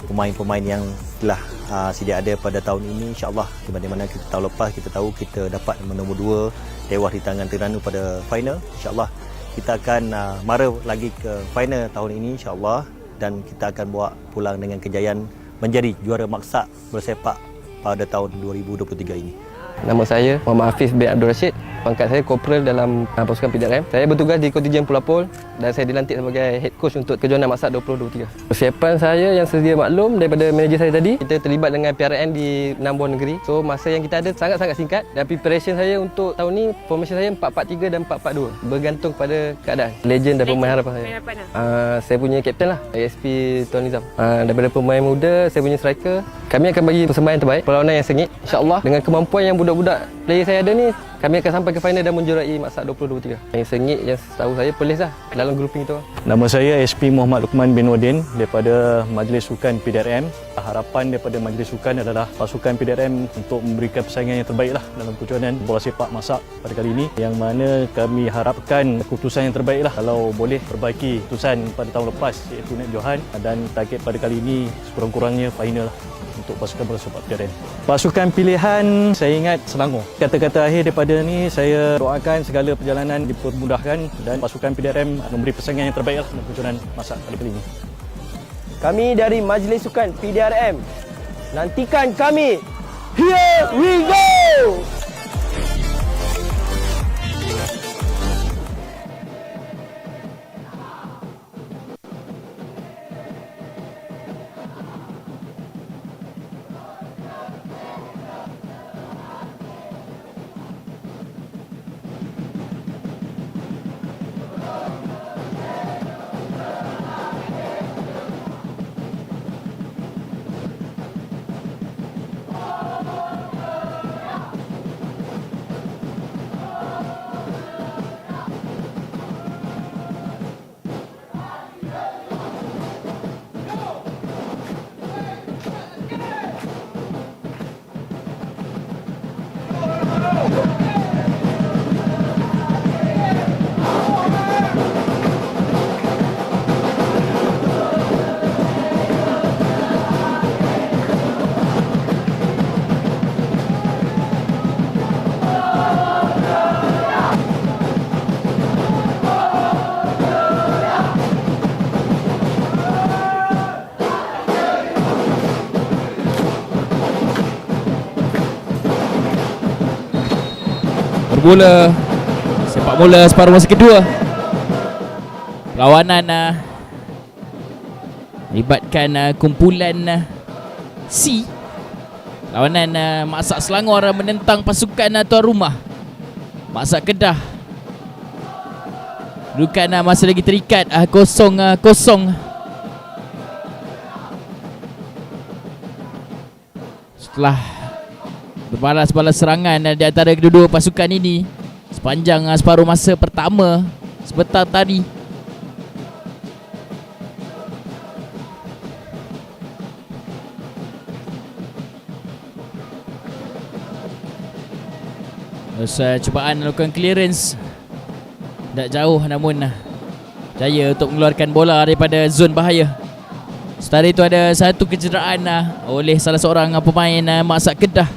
pemain-pemain yang telah sedia ada pada tahun ini, insyaAllah di mana-mana kita tahun lepas kita tahu kita dapat nombor 2 tewas di tangan Terengganu pada final. InsyaAllah kita akan mara lagi ke final tahun ini insyaAllah, dan kita akan bawa pulang dengan kejayaan menjadi juara maksad bersepak pada tahun 2023 ini. Nama saya Muhammad Hafiz bin Abdul Rashid. Pangkat saya Korporal dalam pasukan PDRM. Saya bertugas di Kontijen Pulau Pol dan saya dilantik sebagai Head Coach untuk kejohanan maksad 2023. Persiapan saya yang sedia maklum daripada manager saya tadi, kita terlibat dengan PRN di 6 buah negeri. So masa yang kita ada sangat-sangat singkat, dan preparation saya untuk tahun ni, formation saya 4-4-3 dan 4-4-2, bergantung pada keadaan. Legend dan pemain harapan saya. Saya punya kapten lah, ASP Tuan Nizam. Daripada pemain muda, saya punya striker. Kami akan bagi persembahan terbaik, perlawanan yang sengit. InsyaAllah dengan kemampuan yang budak-budak player saya ada ni, kami akan sampai ke final dan menjuarai maksad 2023. Yang sengit, yang setahu saya Perlis lah dalam grouping itu. Nama saya SP Muhammad Luqman bin Wadin daripada Majlis Sukan PDRM. Harapan daripada Majlis Sukan adalah pasukan PDRM untuk memberikan persaingan yang terbaik lah dalam kejohanan bola sepak masak pada kali ini, yang mana kami harapkan keputusan yang terbaik lah, kalau boleh perbaiki keputusan pada tahun lepas iaitu naik johan, dan target pada kali ini sekurang-kurangnya final lah untuk pasukan bola sepak PDRM. Pasukan pilihan saya ingat Selangor. Kata-kata akhir daripada ni, saya doakan segala perjalanan dipermudahkan dan pasukan PDRM memberi persaingan yang terbaik dalam kejohanan masak pada kali ini. Kami dari Majlis Sukan PDRM, nantikan kami. Here we go! Bermula sepak bola separuh masa kedua. Perlawanan libatkan kumpulan C. Lawanan Maksak Selangor menentang pasukan tuan rumah Maksak Kedah. Kedudukan masih lagi terikat 0-0. Setelah berbalas-balas serangan di antara kedua-dua pasukan ini sepanjang separuh masa pertama sebentar tadi. Terus cubaan melakukan clearance tak jauh, namun Jaya untuk mengeluarkan bola daripada zon bahaya. Setelah itu ada satu kecederaan oleh salah seorang pemain Maksat Kedah.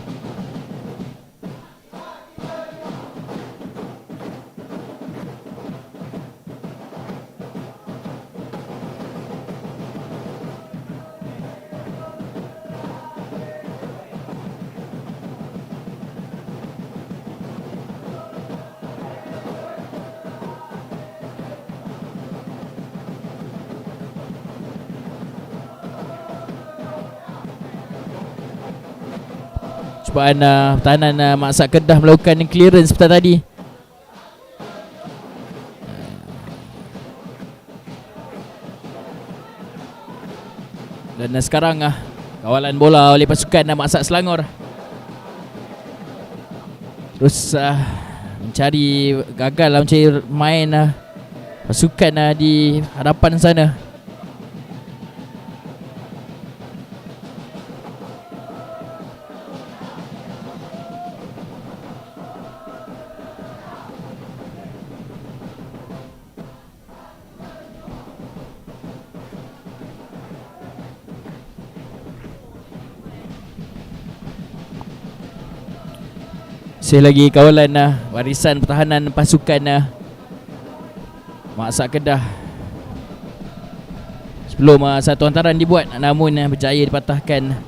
Cubaan pertahanan Maksat Kedah melakukan clearance seperti tadi. Dan sekarang kawalan bola oleh pasukan Maksat Selangor. Terus gagal mencari main pasukan di hadapan sana. Masih lagi kawalan warisan pertahanan pasukan Maksat Kedah. Sebelum satu hantaran dibuat, namun berjaya dipatahkan.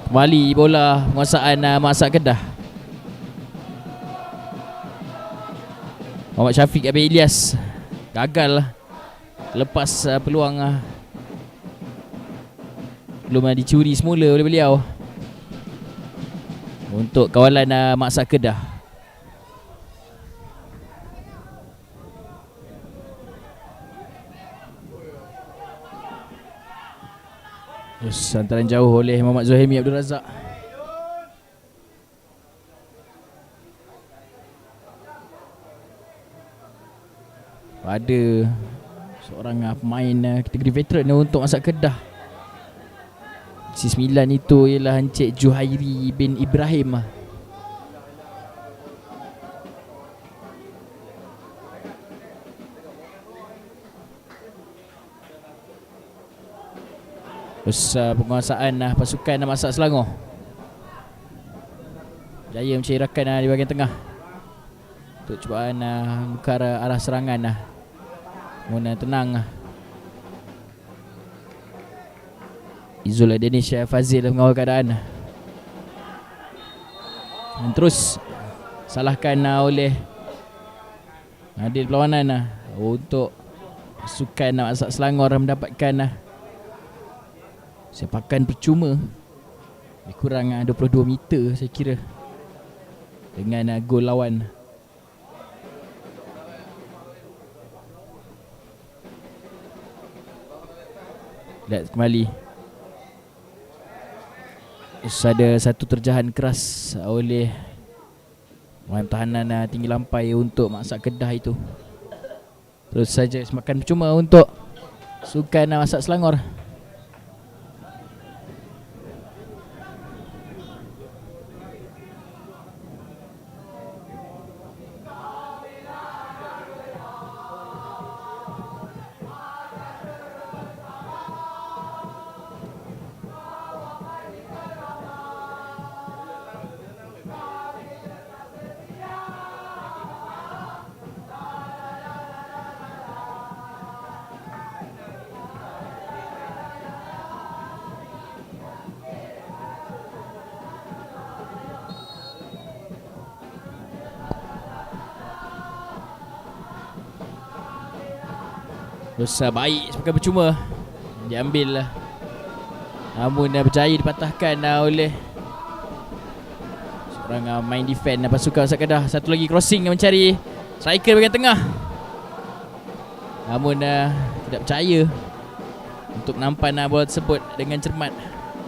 Kembali bola penguasaan Maksat Kedah. Muhammad Syafiq Abid Ilyas gagal lepas peluang belum dicuri semula oleh beliau untuk kawalan Maksat Kedah. Terus hantaran jauh oleh Muhammad Zuhaimi Abdul Razak. Pada seorang pemain kategori veteran untuk Maksat Kedah. Si 9 itu ialah Encik Juhairi bin Ibrahim. Terus penguasaan pasukan Maksat Selangor. Jaya mencairkan di bahagian tengah untuk cubaan buka arah serangan. Muna tenang. Izul Danish Fazil mengawal keadaan. Dan terus salahkan oleh Adil perlawanan untuk pasukan Maksat Selangor mendapatkan sepakan percuma lebih kurang 22 meter saya kira dengan gol lawan. Lihat kembali. Terus ada satu terjahan keras oleh pemain pertahanan tinggi lampai untuk Maksat Kedah itu. Terus saja semakan percuma untuk sukan Maksat Selangor. Terus baik sepakan percuma diambil, namun berjaya dipatahkan oleh seorang main defend pasukan Maksat Kedah. Satu lagi crossing mencari striker bahagian tengah, namun tidak percaya untuk menampan bola tersebut dengan cermat.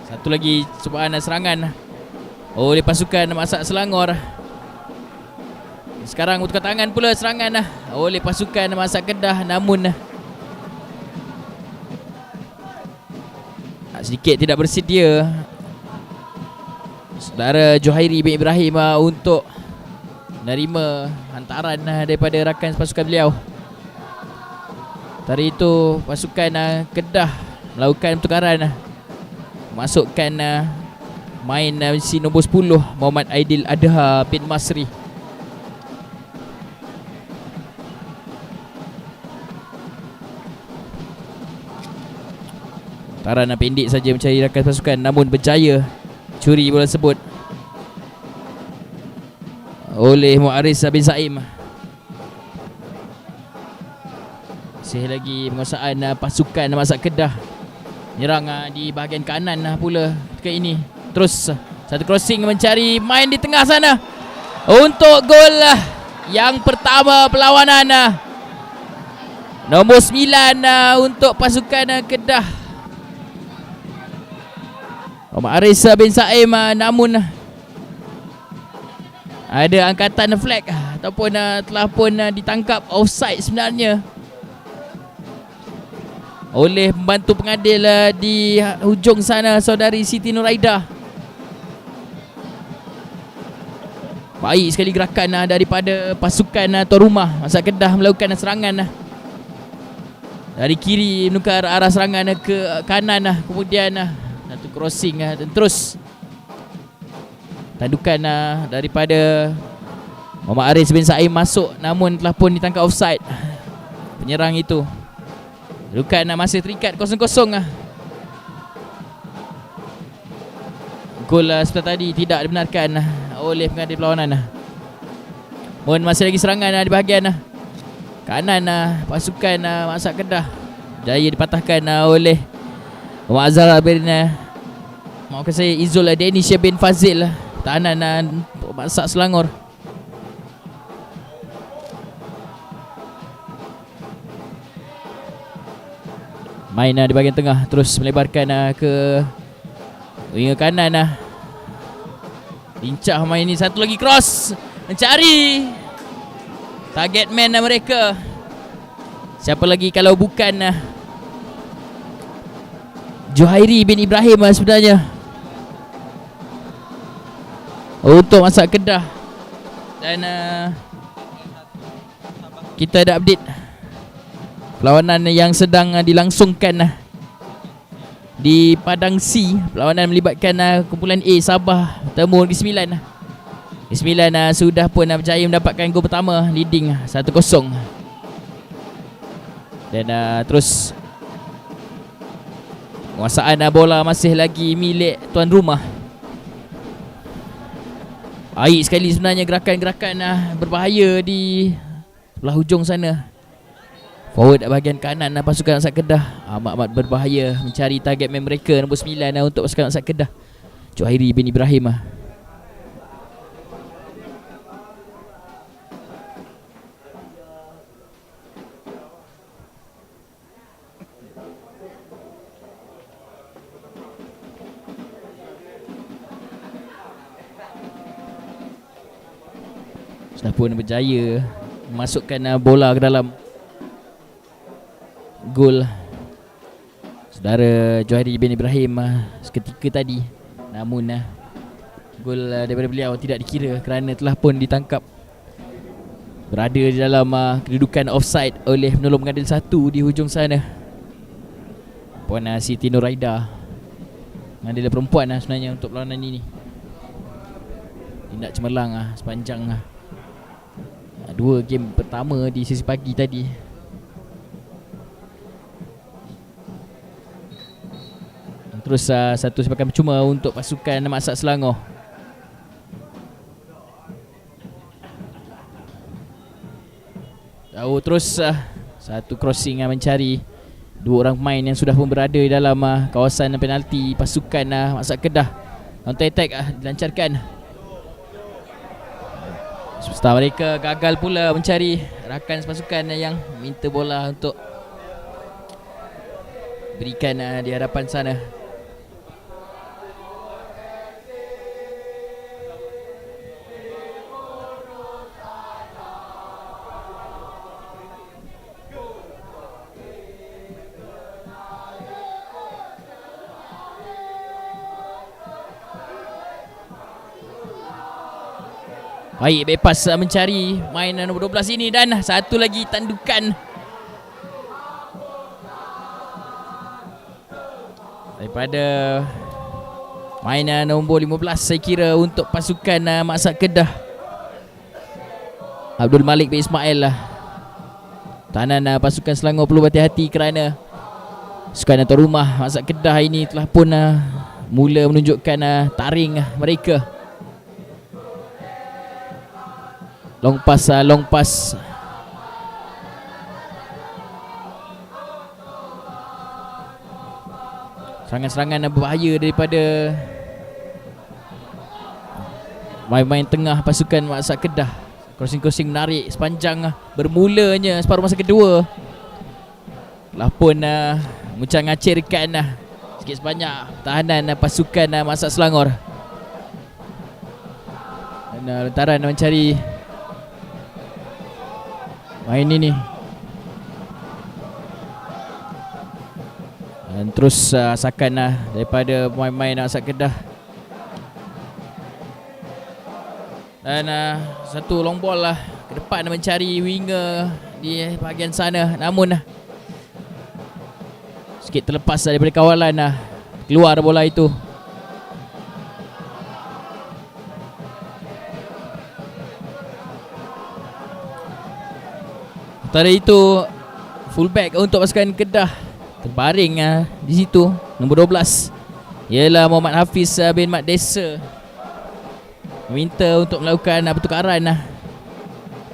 Satu lagi cubaan serangan oleh pasukan Maksat Selangor. Sekarang bertukar tangan pula serangan oleh pasukan Maksat Kedah, namun sedikit tidak bersedia saudara Juhairi bin Ibrahim untuk menerima hantaran daripada rakan pasukan beliau. Tadi itu pasukan Kedah melakukan pertukaran, masukkan main si nombor 10 Muhammad Aidil Adha bin Masri. Taran pendek saja mencari rakan pasukan, namun berjaya curi bola tersebut oleh Muaris bin Saim. Masih lagi penguasaan pasukan Masak Kedah, menyerang di bahagian kanan pula ketika ini. Terus satu crossing mencari main di tengah sana untuk gol yang pertama perlawanan. Nombor 9 untuk pasukan Kedah, Muaris bin Saim, namun ada angkatan flag ataupun telah pun ditangkap offside sebenarnya oleh pembantu pengadil di hujung sana, saudari Siti Nuraida. Baik sekali gerakan daripada pasukan tuan rumah Masak Kedah melakukan serangan dari kiri menukar arah serangan ke kanan, kemudian satu crossing dan terus tandukan daripada Muhammad Aris bin Saim masuk, namun telah pun ditangkap offside penyerang itu. Dudukan masih terikat 0-0. Gol seperti tadi tidak dibenarkan oleh pengadil perlawanan. Mohon masih lagi serangan di bahagian kanan pasukan Masak Kedah. Jaya dipatahkan oleh Muhammad Azhar bin maafkan saya, Izul Denisha bin Fazil, tahanan Masak Selangor. Main di bahagian tengah, terus melebarkan ke winger kanan. Lincah main ni, satu lagi cross, mencari target man mereka. Siapa lagi kalau bukan Juhairi bin Ibrahim sebenarnya untuk Masak Kedah. Dan kita ada update perlawanan yang sedang dilangsungkan di Padang C. Perlawanan melibatkan kumpulan A Sabah bertemu Negeri Sembilan. Negeri Sembilan sudah pun berjaya mendapatkan gol pertama, leading 1-0. Dan terus penguasaan bola masih lagi milik tuan rumah. Baik sekali sebenarnya gerakan-gerakan berbahaya di sebelah hujung sana. Forward bahagian kanan pasukan Masak Kedah amat berbahaya mencari target man mereka, nombor 9 untuk pasukan Masak Kedah, Juhairi bin Ibrahim. Sudah pun berjaya memasukkan bola ke dalam gol saudara Juhairi bin Ibrahim seketika tadi. Namun gol daripada beliau tidak dikira kerana telah pun ditangkap berada di dalam kedudukan offside oleh penolong pengadil 1 di hujung sana, Puan Siti Nuraida. Pengadil perempuan sebenarnya untuk perlawanan ini. Tindak cemerlang sepanjang 2 game pertama di sesi pagi tadi. Terus satu sepakan percuma untuk pasukan Masak Selangor. Terus satu crossing mencari 2 orang pemain yang sudah pun berada di dalam kawasan penalti pasukan Masak Kedah. Counter attack dilancarkan. Superstar mereka gagal pula mencari rakan pasukan yang minta bola untuk berikan di hadapan sana. Baik, back pass mencari main nombor 12 ini. Dan satu lagi tandukan daripada main nombor 15 saya kira untuk pasukan Maksat Kedah. Abdul Malik bin Ismail lah. Tahanan pasukan Selangor perlu berhati-hati kerana pasukan tuan rumah Maksat Kedah ini telah pun mula menunjukkan taring mereka. Long pass. Serangan-serangan berbahaya daripada main-main tengah pasukan Maksat Kedah. Crossing menarik sepanjang bermulanya separuh masa kedua. Telah pun mengucang-acirkan sikit sebanyak pertahanan pasukan Maksat Selangor. Dan lentaran mencari main ini. Dan terus asakan daripada pemain-pemain Maksat Kedah. Dan satu long ball lah ke depan mencari winger di bahagian sana. Namun sikit terlepas daripada kawalan, keluar bola itu. Sementara itu fullback untuk pasukan Kedah terbaring di situ, nombor 12 ialah Muhammad Hafiz bin Mat Desa. Meminta untuk melakukan pertukaran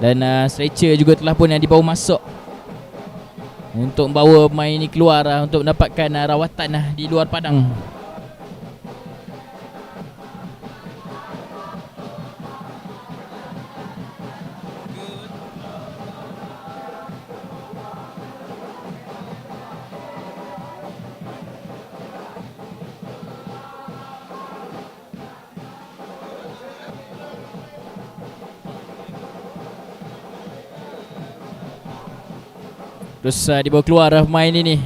dan stretcher juga telah pun dibawa masuk untuk membawa pemain ini keluar untuk mendapatkan rawatan di luar padang. Terus dibawa keluar pemain ini.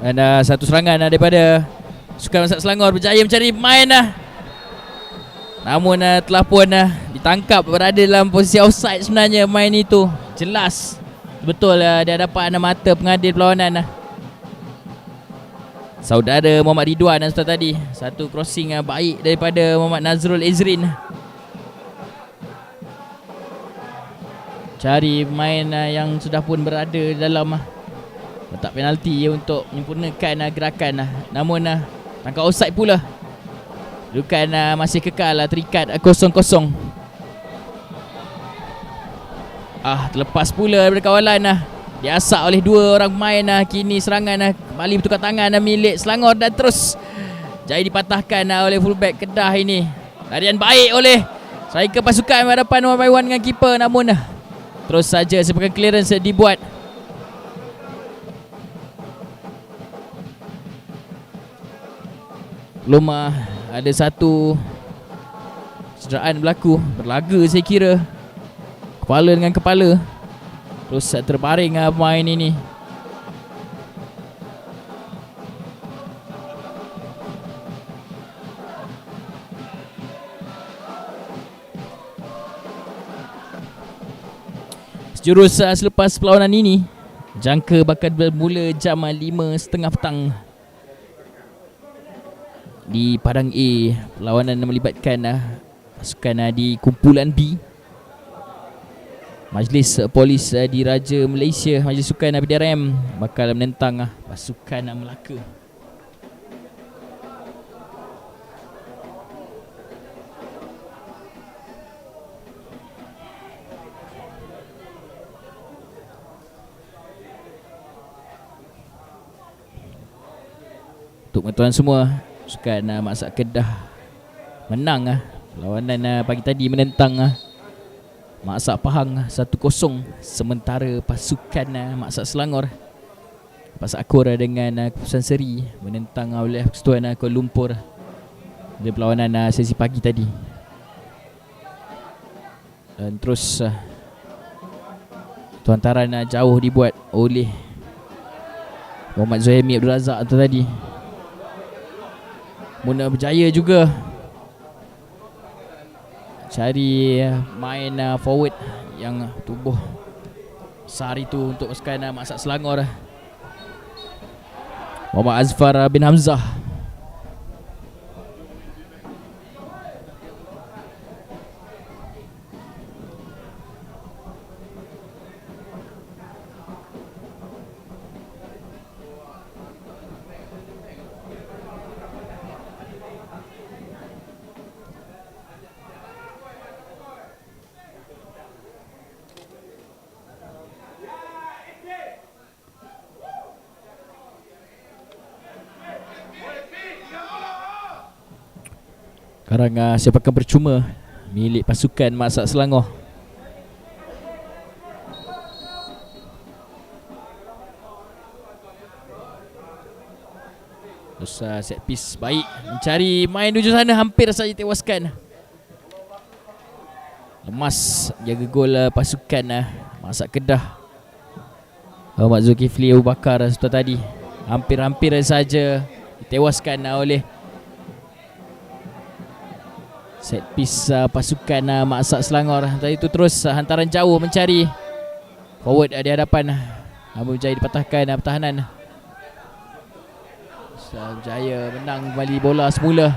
Dan satu serangan daripada Sukan Maksat Selangor berjaya mencari pemain namun telah pun ditangkap berada dalam posisi offside sebenarnya pemain itu. Jelas betul di hadapan mata pengadil perlawanan. Saudara Muhammad Ridwan dan setelah tadi satu crossing baik daripada Muhammad Nazrul Ezrin. Cari pemain yang sudah pun berada dalam letak penalti untuk menyempurnakan gerakan. Namun tangkap offside pula. Kedudukan masih kekal terikat 0-0. Terlepas pula daripada kawalan. Diasak oleh dua orang pemain. Kini serangan kembali bertukar tangan milik Selangor dan terus jaya dipatahkan oleh fullback Kedah ini. Larian baik oleh striker pasukan berhadapan 1-1 dengan keeper, namun terus saja sepakan clearance dibuat. Belum ada satu cederaan berlaku. Berlaga saya kira. Kepala dengan kepala. Terus terbaring pemain ini. Sejurus selepas perlawanan ini, jangka bakal bermula jam 5.30 petang di Padang A. Perlawanan melibatkan pasukan di kumpulan B. Majlis Polis Diraja Malaysia, Majlis Sukan PDRM bakal menentang pasukan Melaka. Untuk pengetahuan semua, pasukan Maksat Kedah menang perlawanan pagi tadi menentang Maksat Pahang 1-0, sementara pasukan Maksat Selangor Pasar Akur dengan Keputusan Seri menentang oleh Persatuan Kuala Lumpur di perlawanan sesi pagi tadi. Dan terus hantaran jauh dibuat oleh Muhammad Zuhaimi Abdul Razak tu tadi. Muna berjaya juga cari main forward yang tubuh besar itu untuk pasukan Mak Sat Selangor, Muhammad Azfar bin Hamzah. Sekarang sepakan percuma milik pasukan Mak Sat Selangor. Terus set piece baik, mencari main tuju sana, hampir saja tewaskan. Lemas jaga gol pasukan Mak Sat Kedah. Muhammad Zulkifli Abu Bakar setelah tadi hampir-hampir saja ditewaskan oleh set piece pasukan Mak Sat Selangor. Tadi itu terus hantaran jauh mencari forward di hadapan, namun berjaya dipatahkan pertahanan. Berjaya menang kembali bola semula.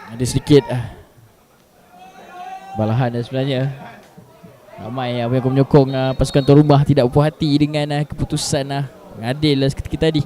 Ada sedikit balahan sebenarnya. Ramai yang menyokong pasukan tuan rumah tidak puas hati dengan keputusan mengadil seketika tadi.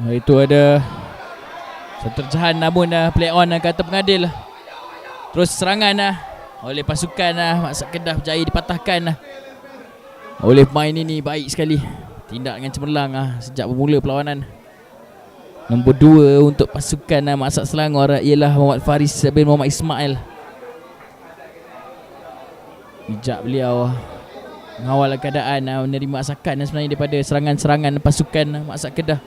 Itu ada satu terjahan, namun play on kata pengadil. Terus serangan oleh pasukan Mak Sat Kedah berjaya dipatahkan oleh pemain ini. Baik sekali tindak dengan cemerlang sejak bermula perlawanan. Nombor 2 untuk pasukan Mak Sat Selangor ialah Muhammad Faris bin Muhammad Ismail. Bijak beliau mengawal keadaan, menerima asakan sebenarnya daripada serangan-serangan pasukan Mak Sat Kedah.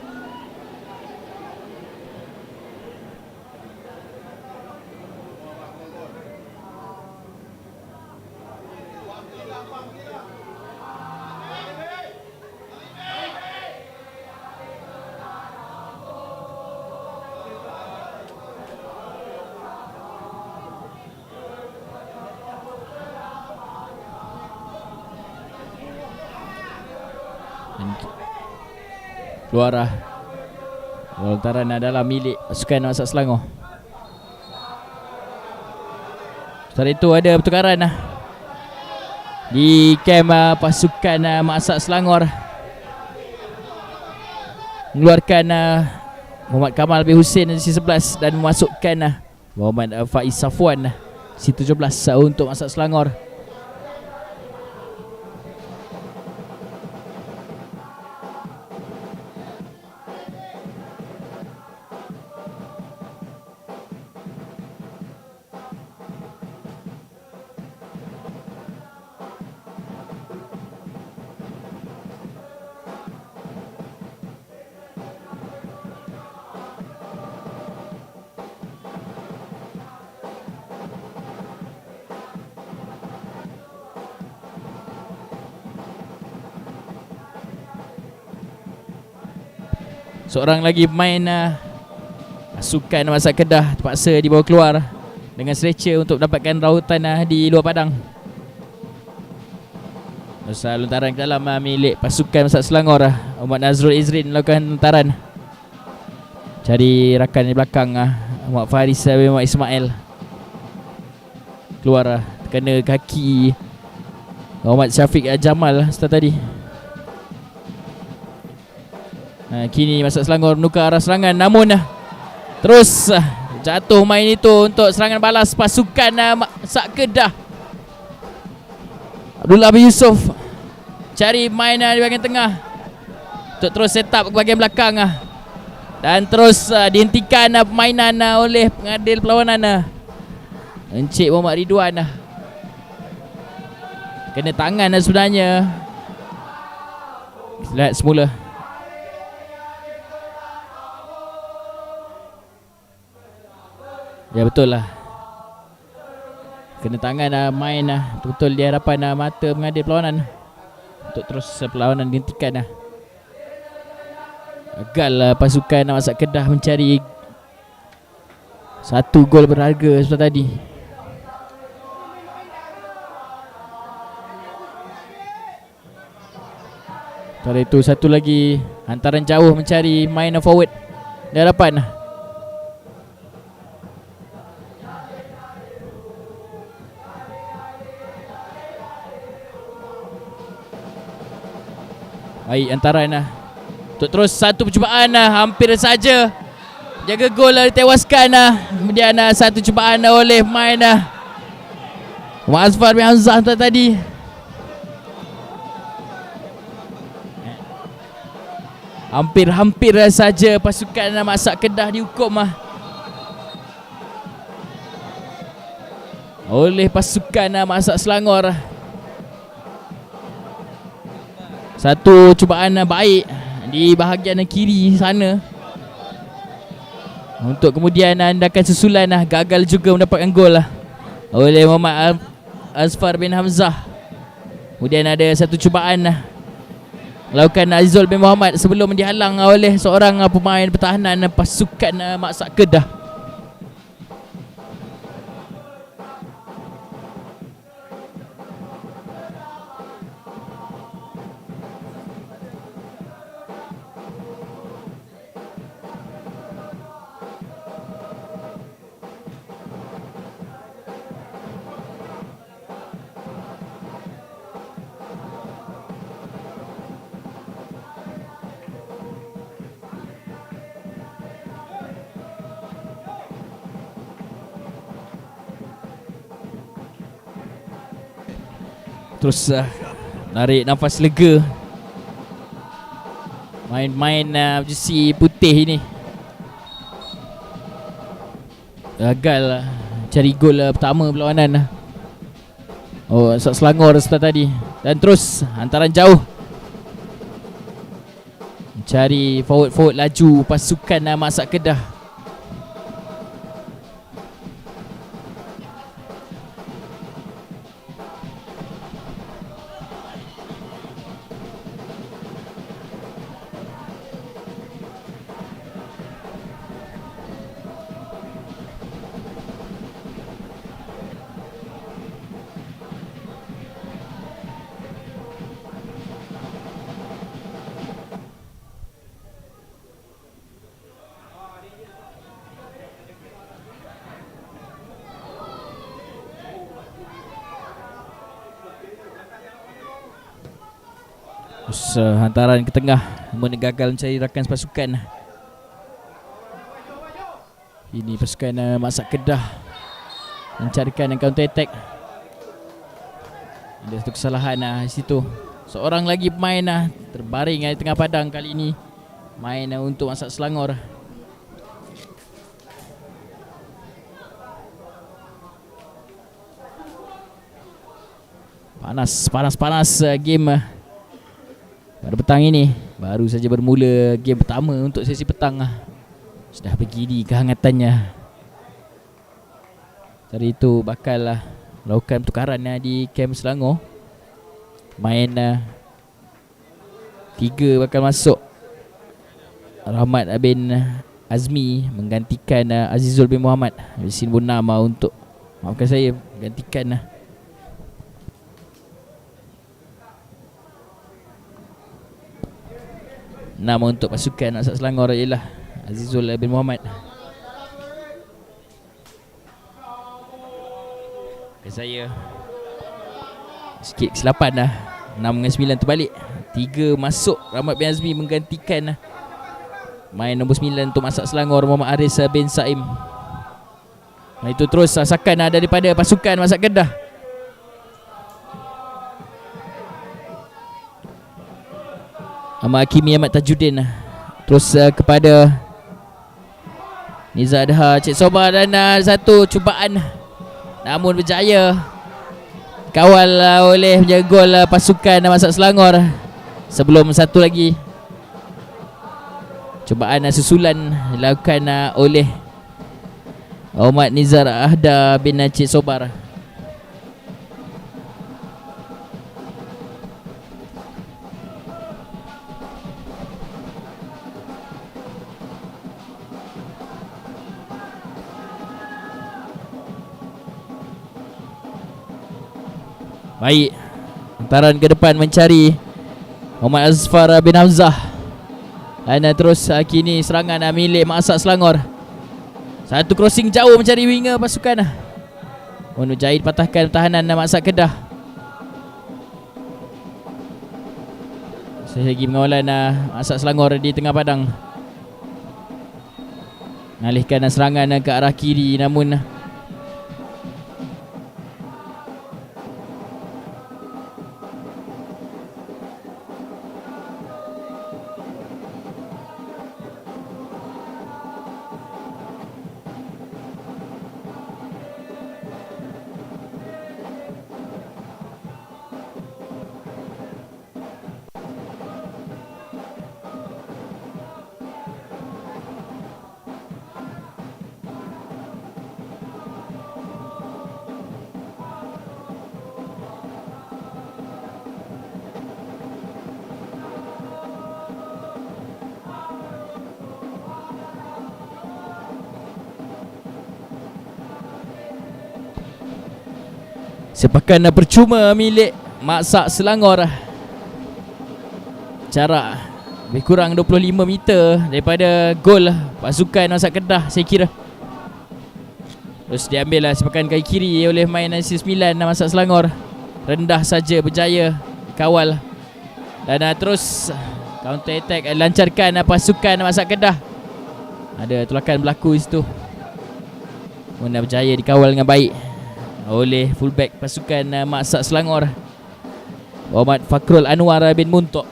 Keluar lontaran adalah milik pasukan Mak Sat Selangor. Setelah itu ada pertukaran di kem pasukan Mak Sat Selangor. Mengeluarkan Muhammad Kamal bin Hussein di sisi 11 dan memasukkan Muhammad Faiz Safwan sisi 17 untuk Mak Sat Selangor. Seorang lagi pemain pasukan Masak Kedah terpaksa dibawa keluar dengan stretcher untuk mendapatkan rawatan di luar padang. Masa lontaran ke dalam milik pasukan Masak Selangor. Muhammad Nazrul Izrin melakukan lontaran, cari rakan di belakang. Muhammad Faris bin Muhammad Ismail keluar, kena kaki Muhammad Syafiq Jamal start tadi. Kini Masak Selangor menukar arah serangan, namun terus jatuh main itu untuk serangan balas pasukan Masak Kedah. Abdullah bin Yusuf cari main di bahagian tengah untuk terus set up ke bahagian belakang, dan terus dihentikan permainan oleh pengadil perlawanan Encik Muhammad Ridwan. Kena tangan sebenarnya. Lihat semula. Ya betul lah, kena tangan main betul di hadapan mata pengadil perlawanan untuk terus perlawanan dihentikan. Gagal pasukan Masak Kedah mencari satu gol berharga sebentar tadi. Setelah itu satu lagi hantaran jauh mencari main forward di hadapan. Baik, hantaran untuk terus satu percubaan hampir saja jaga gol ditewaskan. Kemudian satu cubaan oleh main Muhammad Azfar bin Hamzah tadi. Hampir-hampir saja pasukan Masak Kedah dihukum oleh pasukan Masak Selangor. Satu cubaan baik di bahagian kiri sana untuk kemudian adakan susulan gagal juga mendapatkan gol oleh Muhammad Azfar bin Hamzah. Kemudian ada satu cubaan lakukan Azizul bin Muhammad sebelum dihalang oleh seorang pemain pertahanan pasukan Masak Kedah. Terus narik nafas lega main-main jersey putih ini. Gagal cari gol pertama perlawanan Masak Selangor start tadi. Dan terus hantaran jauh mencari forward laju pasukan Masak Kedah. Terus hantaran ke tengah gagal mencari rakan pasukan. Ini pasukan Masak Kedah mencarikan counter attack. Ada satu kesalahan di situ. Seorang lagi pemain terbaring di tengah padang kali ini. Main untuk Masak Selangor. Panas game pada petang ini. Baru saja bermula game pertama untuk sesi petang. Sudah begini kehangatannya. Dari itu bakal lakukan pertukaran di camp Selangor. Main 3 bakal masuk. Rahmat bin Azmi menggantikan Azizul bin Muhammad. Yasin Bunama untuk, maafkan saya, gantikan nama untuk pasukan Masak Selangor ialah Azizul bin Muhammad. Saya sikit kesilapan dah. 6 dengan 9 terbalik. 3 masuk. Rahmat bin Azmi menggantikan main nombor 9 untuk Masak Selangor, Muhammad Aris bin Saim. Itu terus sasakan daripada pasukan Masak Kedah. Ahmad Hakimi, Ahmad Tajuddin. Terus kepada Niza Adha, Cik Sobar, dan satu cubaan namun berjaya kawal oleh penjaga gol pasukan Masak Selangor. Sebelum satu lagi cubaan susulan dilakukan oleh Ahmad Nizar Ahda bin Cik Sobar. Baik, hantaran ke depan mencari Muhammad Azfar bin Hamzah. Dan terus kini serangan milik Masak Selangor. Satu crossing jauh mencari winger pasukan Munir Jahid, patahkan pertahanan Masak Kedah. Saya lagi mengawalan Masak Selangor di tengah padang, mengalihkan serangan ke arah kiri, namun sepakan percuma milik Masak Selangor. Jarak lebih kurang 25 meter daripada gol pasukan Masak Kedah, saya kira. Terus diambil sepakan kaki kiri oleh main nasi 9 Masak Selangor. Rendah saja berjaya kawal. Dan terus counter attack lancarkan pasukan Masak Kedah. Ada tolakan berlaku di situ. Muna berjaya dikawal dengan baik oleh fullback pasukan Masak Selangor, Muhammad Fakrul Anwar bin Muntok.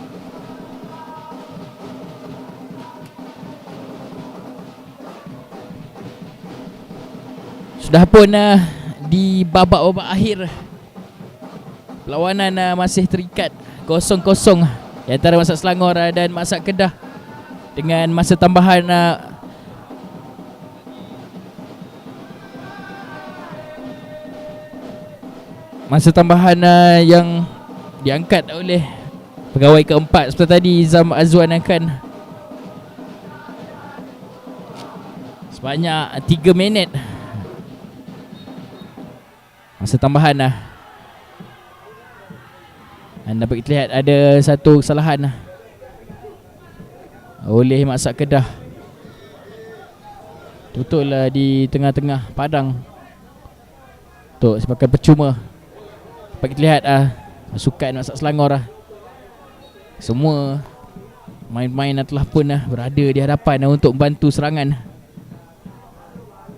Sudah pun di babak-babak akhir, perlawanan masih terikat 0-0 di antara Masak Selangor dan Masak Kedah, dengan masa tambahan yang diangkat oleh pegawai keempat seperti tadi, Zam Azwan, akan sebanyak 3 minit masa tambahan dan dapat kita lihat ada satu kesalahan oleh Masak Kedah. Betul di tengah-tengah padang untuk sepakan percuma. Dapat kita lihat pasukan Masak Selangor semua main-main telah pun berada di hadapan untuk membantu serangan.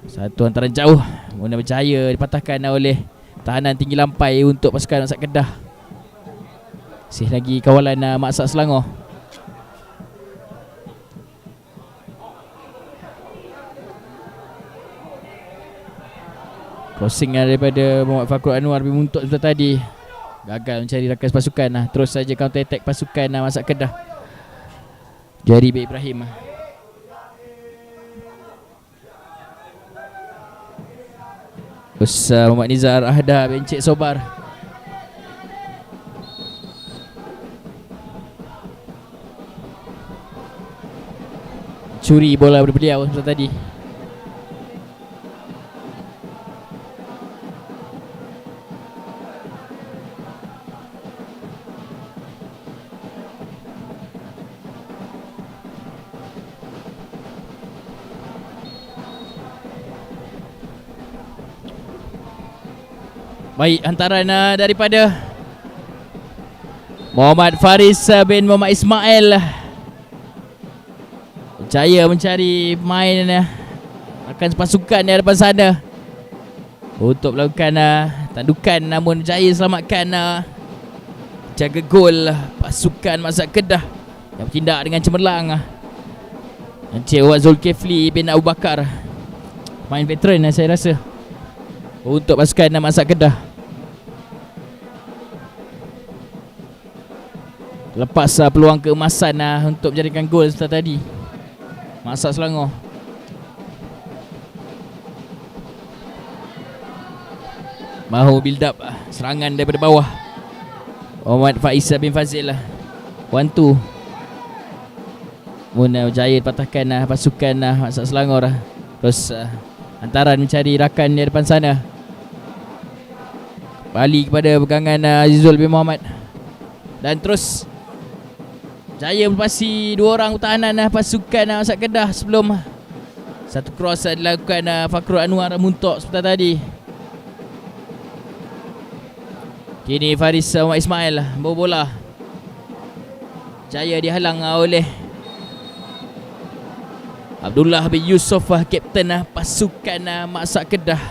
Satu hantaran jauh Muna berjaya dipatahkan oleh tahanan tinggi lampai untuk pasukan Masak Kedah. Masih lagi kawalan Masak Selangor. Crossing daripada Muhammad Fakrul Anwar bin Muntok sebentar tadi, gagal mencari rakan pasukan. Terus saja counter attack pasukan Masak Kedah. Jari bin Ibrahim. Terus Muhammad Nizar Ahda bin Cik Sobar. curi bola daripada beliau seperti tadi. Baik, hantaran daripada Muhammad Faris bin Muhammad Ismail. Berjaya mencari pemain akan pasukan di hadapan sana untuk melakukan tandukan, namun berjaya selamatkan jaga gol pasukan Masak Kedah yang bertindak dengan cemerlang. Encik Wak Zulkifli bin Abu Bakar, pemain veteran saya rasa untuk pasukan Masak Kedah. Lepas peluang keemasan untuk menjadikan gol setelah tadi Masak Selangor. Mahu build up serangan daripada bawah. Muhammad Faiz bin Fazil 1-2. Muna berjaya patahkan pasukan Masak Selangor. Terus hantaran mencari rakan di depan sana. Balik kepada pegangan Azizul bin Muhammad. Dan terus jaya melepasi dua orang pertahanan pasukan Masak Kedah sebelum satu cross dilakukan Fakrul Anwar Muntok seperti tadi. Kini Faris Muhammad Ismail bawa bola. Jaya dihalang oleh Abdullah bin Yusof, kapten pasukan Masak Kedah.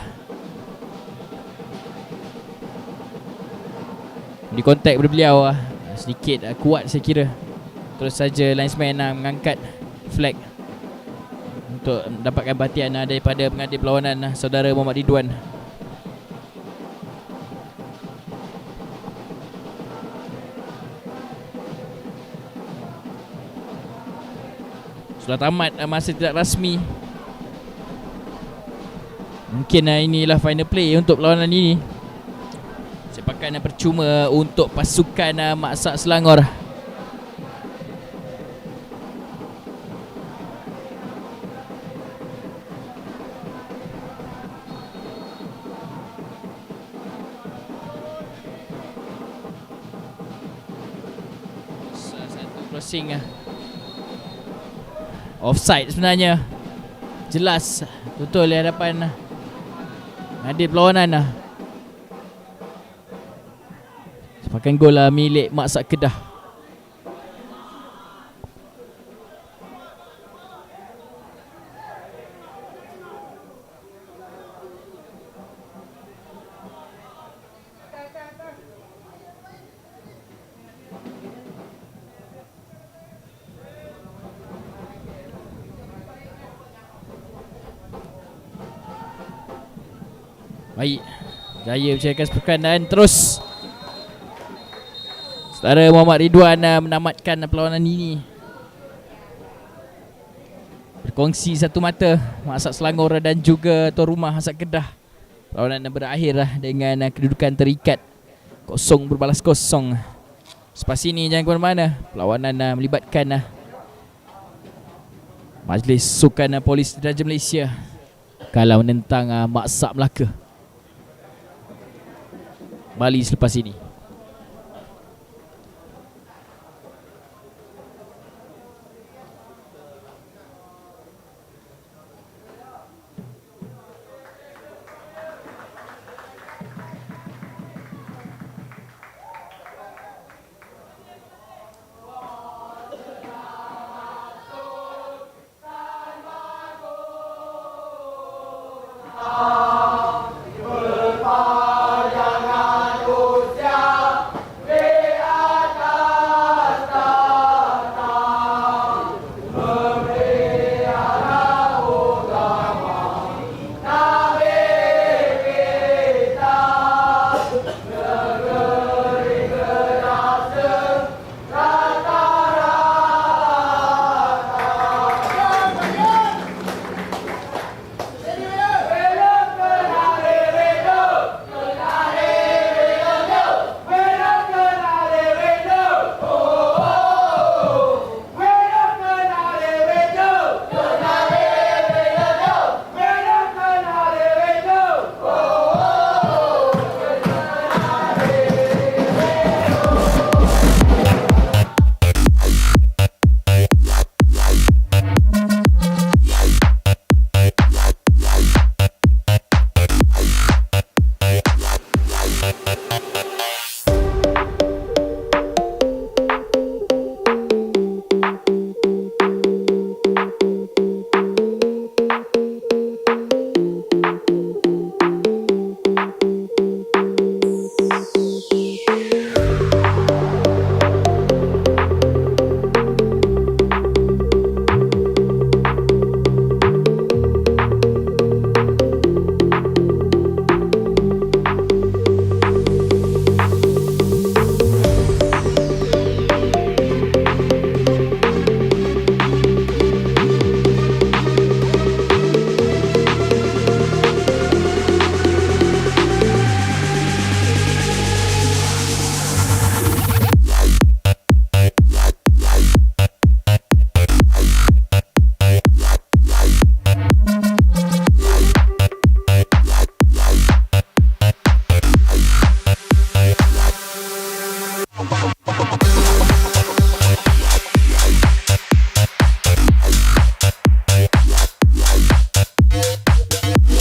Di kontak daripada beliau sedikit kuat saya kira. Terus saja linesman mengangkat flag untuk mendapatkan perhatian daripada pengadil perlawanan saudara Muhammad Ridwan. Sudah tamat masa tidak rasmi. Mungkin inilah final play untuk perlawanan ini. Sepakan percuma untuk pasukan Masak Selangor. Satu crossing offside sebenarnya. Jelas betul di hadapan pengadil perlawanan. Sepakan gol milik Masak Kedah. Baik, jaya mencairkan sepakan dan terus saudara Muhammad Ridwan menamatkan perlawanan ini. Berkongsi satu mata Masak Selangor dan juga tuan rumah Masak Kedah. Perlawanan berakhir dengan kedudukan terikat 0-0. Selepas ini jangan ke mana-mana. Perlawanan melibatkan Majlis Sukan Polis Diraja Malaysia kalau menentang Maksak Melaka. Bali selepas ini.